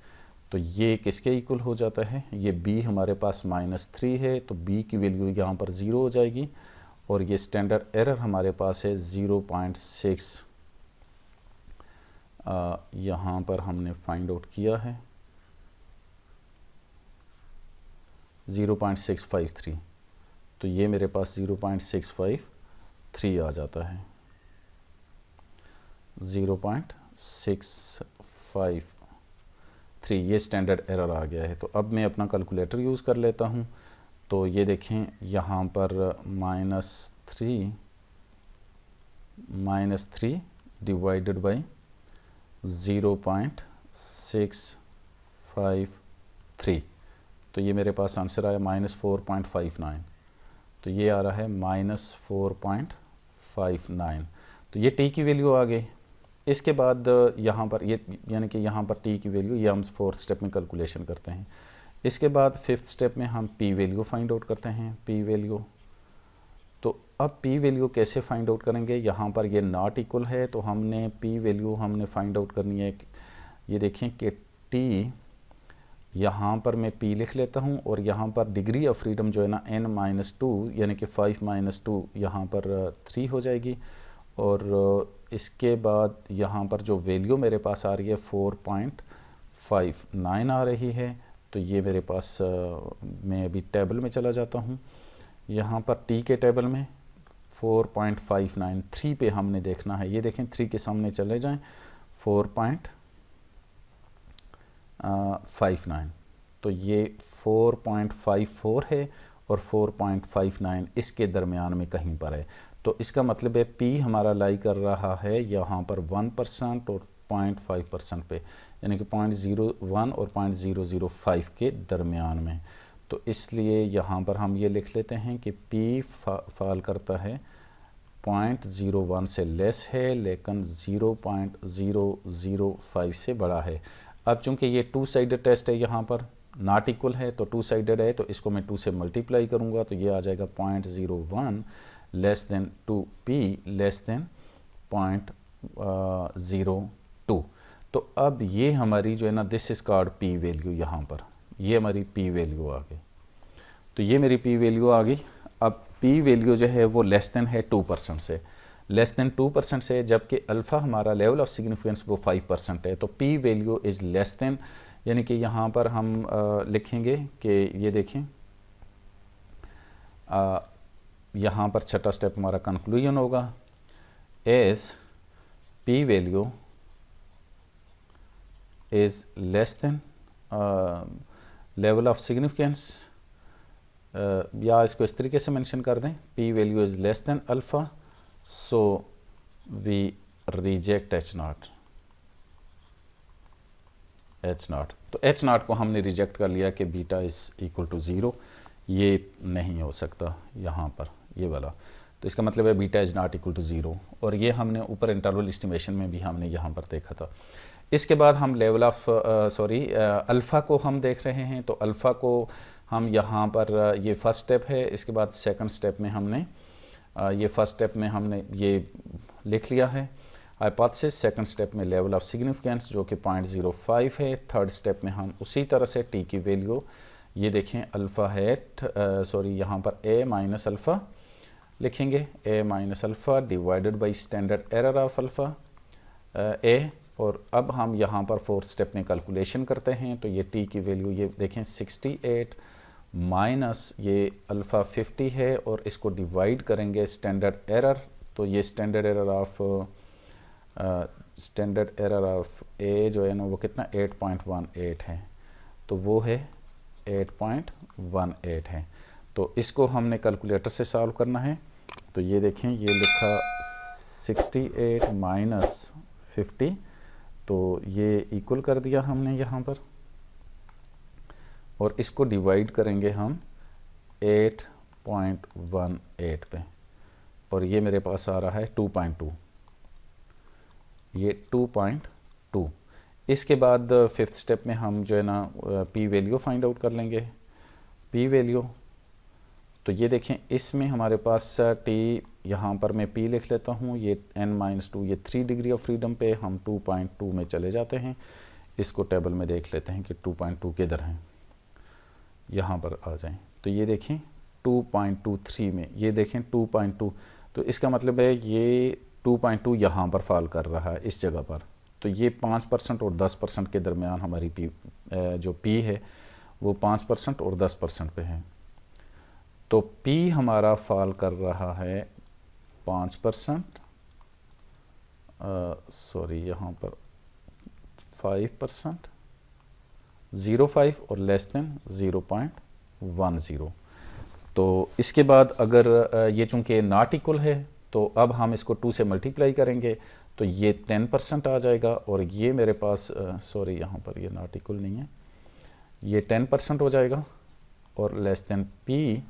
तो ये किसके इक्वल हो जाता है, ये b हमारे पास -3 है, तो b की वैल्यू यहाँ पर 0 हो जाएगी, और ये स्टैंडर्ड एरर हमारे पास है 0.6 यहाँ पर हमने फाइंड आउट किया है 0.653, तो ये मेरे पास 0.653 आ जाता है, 0.653 ये स्टैंडर्ड एरर आ गया है। तो अब मैं अपना कैलकुलेटर यूज़ कर लेता हूँ। तो ये देखें यहाँ पर -3 डिवाइडेड बाई 0.653, तो ये मेरे पास आंसर आया -4.59, तो ये आ रहा है -4.59। तो ये टी की वैल्यू आ गई। इसके बाद यहाँ पर ये यानी कि यहाँ पर टी की वैल्यू ये हम फोर्थ स्टेप में कैलकुलेशन करते हैं। इसके बाद फिफ्थ स्टेप में हम पी वैल्यू फाइंड आउट करते हैं। पी वैल्यू, तो अब पी वैल्यू कैसे फाइंड आउट करेंगे, यहाँ पर ये नॉट इक्वल है, तो हमने पी वैल्यू हमने फाइंड आउट करनी है। ये देखें कि टी यहाँ पर मैं p लिख लेता हूँ, और यहाँ पर डिग्री ऑफ फ्रीडम जो है ना n-2 यानी कि 5-2 यहाँ पर 3 हो जाएगी, और इसके बाद यहाँ पर जो वैल्यू मेरे पास आ रही है 4.59 आ रही है। तो ये मेरे पास मैं अभी टेबल में चला जाता हूँ। यहाँ पर t के टेबल में 4.59 3 पे हमने देखना है। ये देखें 3 के सामने चले जाएं 4.59, तो ये 4.54 है और 4.59 इसके दरमियान में कहीं पर है। तो इसका मतलब है p हमारा लाई कर रहा है यहाँ पर 1% और 0.5% पे, यानी कि 0.01 और 0.005 के दरमियान में। तो इसलिए यहाँ पर हम ये लिख लेते हैं कि p फॉल करता है 0.01 से लेस है, लेकिन 0.005 से बड़ा है। अब चूंकि ये टू साइडेड टेस्ट है, यहाँ पर नॉट इक्वल है, तो टू साइडेड है, तो इसको मैं 2 से मल्टीप्लाई करूँगा, तो ये आ जाएगा 0.01 less than 2p less than 0.02। तो अब ये हमारी जो है ना this is called p value, यहाँ पर ये हमारी p वैल्यू आ गई। तो ये मेरी p वैल्यू आ गई। अब p वैल्यू जो है वो लेस देन है 2% से, लेस देन 2% से, जबकि अल्फ़ा हमारा लेवल ऑफ सिग्निफिकेंस वो 5% है। तो p value is less then, यानी कि यहाँ पर हम लिखेंगे कि ये देखें यहाँ पर छठा स्टेप हमारा कंक्लूजन होगा, as p value is less than level of significance, या इसको इस तरीके से मेंशन कर दें, p value is less than alpha, so we reject H0। तो H0 को हमने रिजेक्ट कर लिया कि बीटा इज़ इक्वल टू 0, ये नहीं हो सकता यहाँ पर ये वाला। तो इसका मतलब है beta is not equal to 0, और ये हमने ऊपर इंटरवल एस्टिमेशन में भी हमने यहाँ पर देखा था। इसके बाद हम लेवल ऑफ अल्फ़ा को हम देख रहे हैं। तो अल्फ़ा को हम यहाँ पर ये फर्स्ट स्टेप है, इसके बाद सेकंड स्टेप में हमने ये फर्स्ट स्टेप में हमने ये लिख लिया है हाइपोथेसिस, सेकंड स्टेप में लेवल ऑफ सिग्निफिकेंस जो कि 0.05 है, थर्ड स्टेप में हम उसी तरह से टी की वैल्यू ये देखें अल्फ़ा है यहाँ पर a माइनस अल्फ़ा लिखेंगे, a minus alpha divided by standard error of alpha a, और अब हम यहाँ पर फोर्थ स्टेप में कैलकुलेशन करते हैं। तो ये t की वैल्यू ये देखें 68 माइनस ये अल्फ़ा 50 है और इसको डिवाइड करेंगे स्टैंडर्ड एरर, तो ये स्टैंडर्ड एरर ऑफ ए जो है ना वो कितना 8.18 है, तो वो है 8.18 है। तो इसको हमने कैलकुलेटर से सॉल्व करना है। तो ये देखें, ये लिखा 68 माइनस 50, तो ये इक्वल कर दिया हमने यहाँ पर, और इसको डिवाइड करेंगे हम 8.18 पे, और ये मेरे पास आ रहा है 2.2, ये 2.2। इसके बाद फिफ्थ स्टेप में हम जो है ना पी वैल्यू फाइंड आउट कर लेंगे। पी वैल्यू, तो ये देखें इसमें हमारे पास टी, यहाँ पर मैं पी लिख लेता हूँ, ये n-2, ये 3 डिग्री ऑफ फ्रीडम पे हम 2.2 में चले जाते हैं। इसको टेबल में देख लेते हैं कि 2.2 किधर हैं, यहाँ पर आ जाएं। तो ये देखें 2.23 में, ये देखें 2.2, तो इसका मतलब है ये 2.2 यहाँ पर फॉल कर रहा है इस जगह पर। तो ये 5% और 10% के दरमियान हमारी पी जो पी है वो 5% और 10% पे है। तो पी हमारा फॉल कर रहा है 5%, सॉरी यहाँ पर 5%, 0.5 और लेस देन 0.10। तो इसके बाद अगर ये चूँकि नॉट इक्वल है तो अब हम इसको 2 से मल्टीप्लाई करेंगे, तो ये 10% आ जाएगा, और ये मेरे पास सॉरी यहाँ पर ये नॉट इक्वल नहीं है, ये 10% हो जाएगा, और लेस देन पी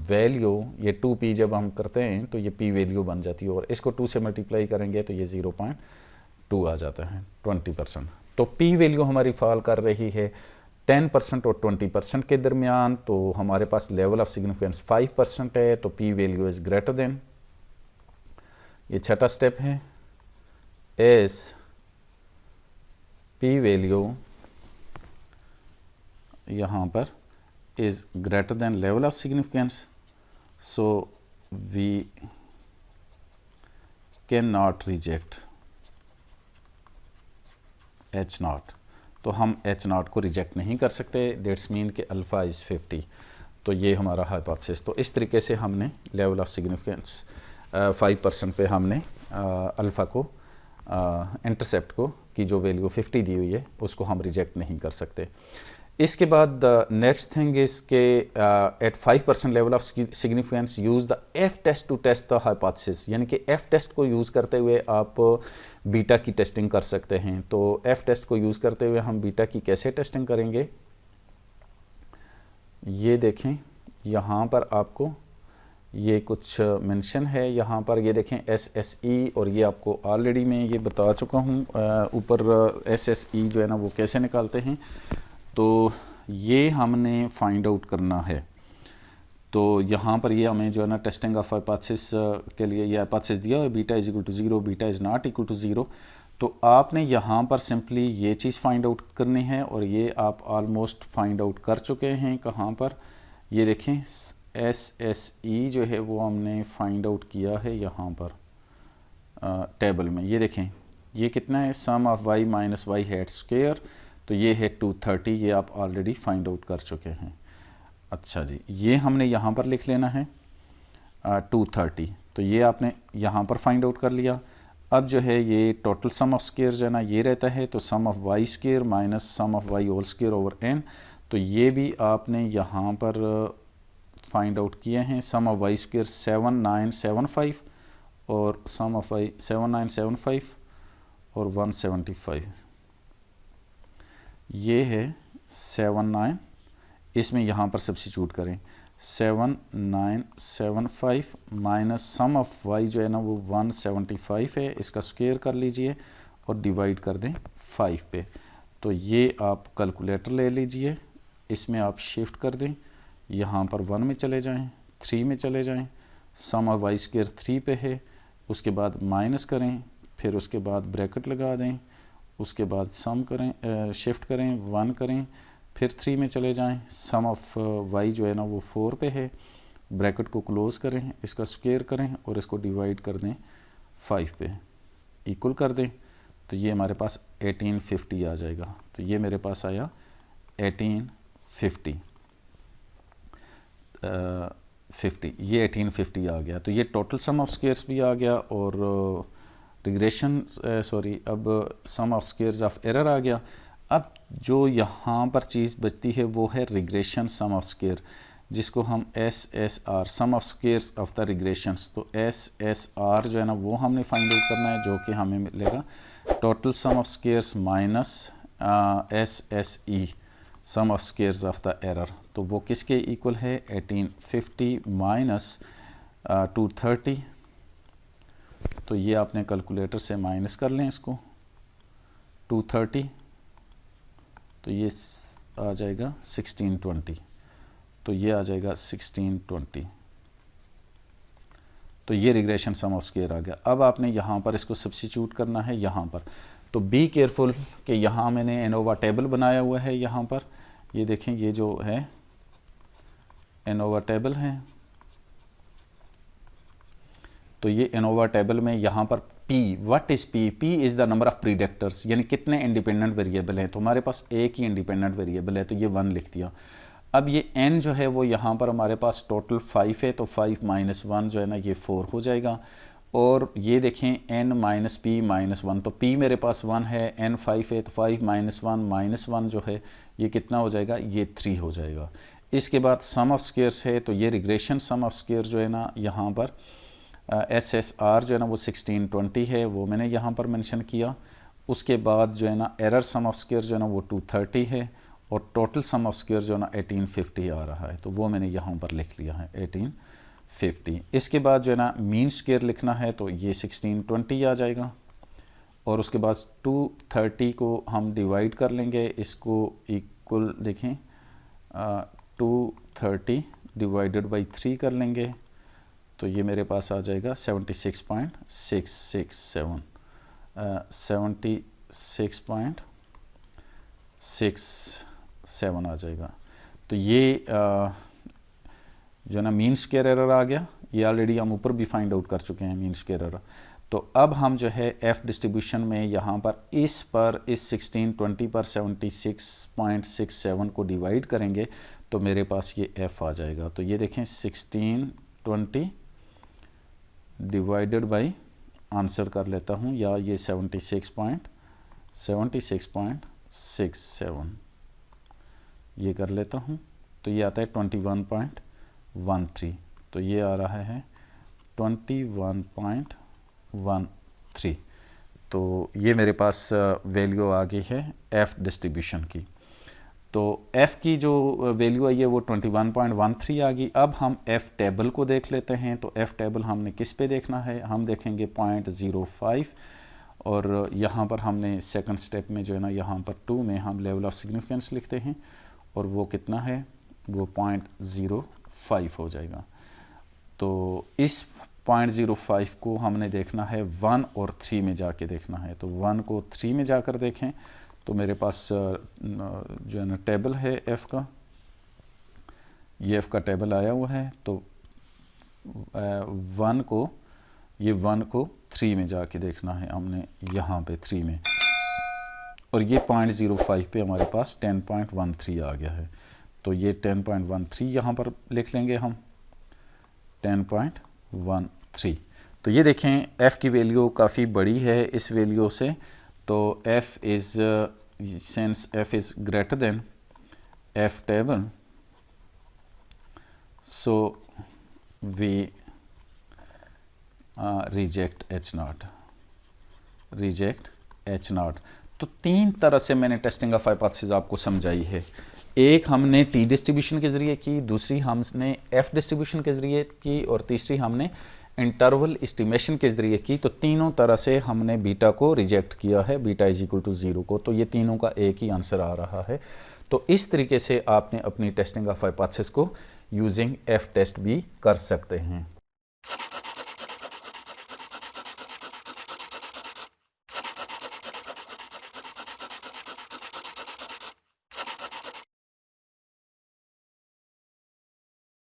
वैल्यू, ये 2p जब हम करते हैं तो ये p वैल्यू बन जाती है, और इसको 2 से मल्टीप्लाई करेंगे तो ये 0.2 आ जाता है, 20%। तो p वैल्यू हमारी फॉल कर रही है 10% और 20% के दरमियान। तो हमारे पास लेवल ऑफ सिग्निफिकेंस 5% है, तो p value is greater than, ये छठा स्टेप है, एज p वैल्यू यहाँ पर is greater than level of significance, so we cannot reject H0। तो हम H0 को रिजेक्ट नहीं कर सकते, दैट्स मीन कि अल्फ़ा इज़ 50। तो ये हमारा हाइपोथेसिस। तो इस तरीके से हमने लेवल ऑफ सिग्निफिकेंस 5% पे हमने अल्फ़ा को इंटरसेप्ट को की जो वैल्यू 50 दी हुई है उसको हम रिजेक्ट नहीं कर सकते। इसके बाद नेक्स्ट थिंग इज के at 5% level of significance use the F test to test the hypothesis, यानी कि एफ टेस्ट को यूज़ करते हुए आप बीटा की टेस्टिंग कर सकते हैं। तो एफ टेस्ट को यूज़ करते हुए हम बीटा की कैसे टेस्टिंग करेंगे, ये देखें यहाँ पर आपको ये कुछ मेंशन है, यहाँ पर ये देखें SSE, और ये आपको ऑलरेडी मैं ये बता चुका हूँ ऊपर SSE जो है ना वो कैसे निकालते हैं। तो ये हमने फाइंड आउट करना है। तो यहाँ पर ये हमें जो है ना टेस्टिंग ऑफ हाइपोथेसिस के लिए ये हाइपोथेसिस दिया है, beta is equal to 0, beta is not equal to 0। तो आपने यहाँ पर सिंपली ये चीज़ फाइंड आउट करनी है, और ये आप ऑलमोस्ट फाइंड आउट कर चुके हैं। कहाँ पर, ये देखें SSE जो है वो हमने फाइंड आउट किया है यहाँ पर टेबल में। ये देखें ये कितना है, sum of y minus Y hat square, तो ये है 230, ये आप ऑलरेडी फाइंड आउट कर चुके हैं। अच्छा जी, ये हमने यहाँ पर लिख लेना है 230, तो ये आपने यहाँ पर फाइंड आउट कर लिया। अब जो है ये टोटल सम ऑफ स्क्वायर जो है ना ये रहता है, तो sum of Y square minus sum of Y whole square over n, तो ये भी आपने यहाँ पर फाइंड आउट किए हैं। सम ऑफ वाई स्क्वायर 7975 और सम ऑफ वाई 7975 और 175, ये है 79, इसमें यहाँ पर सब्स्टिट्यूट करें 7975 माइनस सम ऑफ वाई जो है ना वो 175 है, इसका स्क्वायर कर लीजिए और डिवाइड कर दें 5 पे। तो ये आप कैलकुलेटर ले लीजिए, इसमें आप शिफ्ट कर दें, यहाँ पर 1 में चले जाएं, 3 में चले जाएं, सम ऑफ वाई स्क्वायर 3 पे है, उसके बाद माइनस करें, फिर उसके बाद ब्रैकेट लगा दें, उसके बाद सम करें, शिफ्ट करें, 1 करें, फिर 3 में चले जाएं, सम ऑफ वाई जो है ना वो 4 पे है, ब्रैकेट को क्लोज़ करें, इसका स्क्वायर करें और इसको डिवाइड कर दें 5 पे, इक्वल कर दें, तो ये हमारे पास 1850 आ जाएगा। तो ये मेरे पास आया 1850। 50, ये 1850 आ गया। तो ये टोटल सम ऑफ स्क्वायर्स भी आ गया और रिग्रेशन अब सम ऑफ स्क्वायर्स ऑफ एरर आ गया। अब जो यहाँ पर चीज़ बचती है वो है रिग्रेशन सम ऑफ स्क्वायर, जिसको हम SSR sum of squares of the regressions. तो SSR जो है ना वो हमने फाइंड आउट करना है, जो कि हमें मिलेगा total sum of squares minus SSE sum of squares of the error. तो वो किसके इक्वल है? 1850 माइनस 230। तो ये आपने कैलकुलेटर से माइनस कर लें इसको, 230 तो ये आ जाएगा 1620, तो ये आ जाएगा 1620। तो ये रिग्रेशन सम ऑफ स्क्वायर आ गया। अब आपने यहाँ पर इसको सब्स्टिट्यूट करना है यहाँ पर। तो बी केयरफुल कि यहाँ मैंने एनोवा टेबल बनाया हुआ है, यहाँ पर ये देखें, ये जो है एनोवा टेबल है। तो ये एनोवा टेबल में यहाँ पर P, what is P? P is the number of predictors, यानी कितने इंडिपेंडेंट वेरिएबल हैं। तो हमारे पास एक ही इंडिपेंडेंट वेरिएबल है, तो ये 1 लिख दिया। अब ये n जो है वो यहाँ पर हमारे पास टोटल 5 है, तो 5 माइनस 1 जो है ना ये 4 हो जाएगा। और ये देखें n माइनस p माइनस 1, तो p मेरे पास 1 है, n 5 है, तो 5 माइनस 1 माइनस 1 जो है ये कितना हो जाएगा? ये 3 हो जाएगा। इसके बाद सम ऑफ स्क्वायर्स है, तो ये रिग्रेशन सम ऑफ स्क्वायर जो है ना यहाँ पर SSR जो है ना वो 1620 है, वो मैंने यहाँ पर मेंशन किया। उसके बाद जो है ना एरर सम ऑफ स्क्वायर जो है ना वो 230 है, और टोटल सम ऑफ स्क्वायर जो है ना 1850 आ रहा है, तो वो मैंने यहाँ पर लिख लिया है 1850। इसके बाद जो है ना मीन स्क्वायर लिखना है, तो ये 1620 आ जाएगा। और उसके बाद 230 को हम डिवाइड कर लेंगे, इसको इक्वल देखें 230 डिवाइडेड बाई 3 कर लेंगे, तो ये मेरे पास आ जाएगा 76.667 76.67 आ जाएगा। तो ये जो है ना मीन स्क्वायर एरर आ गया। ये ऑलरेडी हम ऊपर भी फाइंड आउट कर चुके हैं मीन स्क्वायर एरर। तो अब हम जो है एफ़ डिस्ट्रीब्यूशन में यहाँ पर इस 1620 पर 76.67 को डिवाइड करेंगे, तो मेरे पास ये एफ़ आ जाएगा। तो ये देखें 1620 डिवाइडेड बाई, आंसर कर लेता हूँ, या ये 76.67 ये कर लेता हूँ, तो ये आता है 21.13। तो ये आ रहा है 21.13। तो ये मेरे पास वैल्यू आ गई है एफ़ डिस्ट्रीब्यूशन की। तो एफ़ की जो वैल्यू आई है वो 21.13 आ गई। अब हम एफ़ टेबल को देख लेते हैं। तो एफ़ टेबल हमने किस पे देखना है? हम देखेंगे 0.05, और यहाँ पर हमने सेकंड स्टेप में जो है ना यहाँ पर 2 में हम लेवल ऑफ सिग्निफिकेंस लिखते हैं, और वो कितना है? वो 0.05 हो जाएगा। तो इस 0.05 को हमने देखना है 1 और 3 में जाके देखना है। तो 1 को 3 में जाकर देखें, तो मेरे पास जो है ना टेबल है एफ़ का, ये एफ़ का टेबल आया हुआ है। तो 1 को 3 में जाके देखना है हमने, यहाँ पे 3 में, और ये 0.05 पे हमारे पास 10.13 आ गया है। तो ये 10.13 यहाँ पर लिख लेंगे हम, 10.13। तो ये देखें एफ़ की वैल्यू काफ़ी बड़ी है इस वैल्यू से। तो f is since f is greater than f table, so we reject H0, reject H0। तो 3 तरह से मैंने टेस्टिंग ऑफ हाइपोथेसिस आपको समझाई है। एक हमने टी डिस्ट्रीब्यूशन के ज़रिए की, दूसरी हमने एफ़ डिस्ट्रीब्यूशन के ज़रिए की, और तीसरी हमने इंटरवल एस्टिमेशन के ज़रिए की। तो तीनों तरह से हमने बीटा को रिजेक्ट किया है, बीटा इज इक्वल टू 0 को। तो ये तीनों का एक ही आंसर आ रहा है। तो इस तरीके से आपने अपनी टेस्टिंग ऑफ हाइपोथेसिस को यूजिंग एफ टेस्ट भी कर सकते हैं।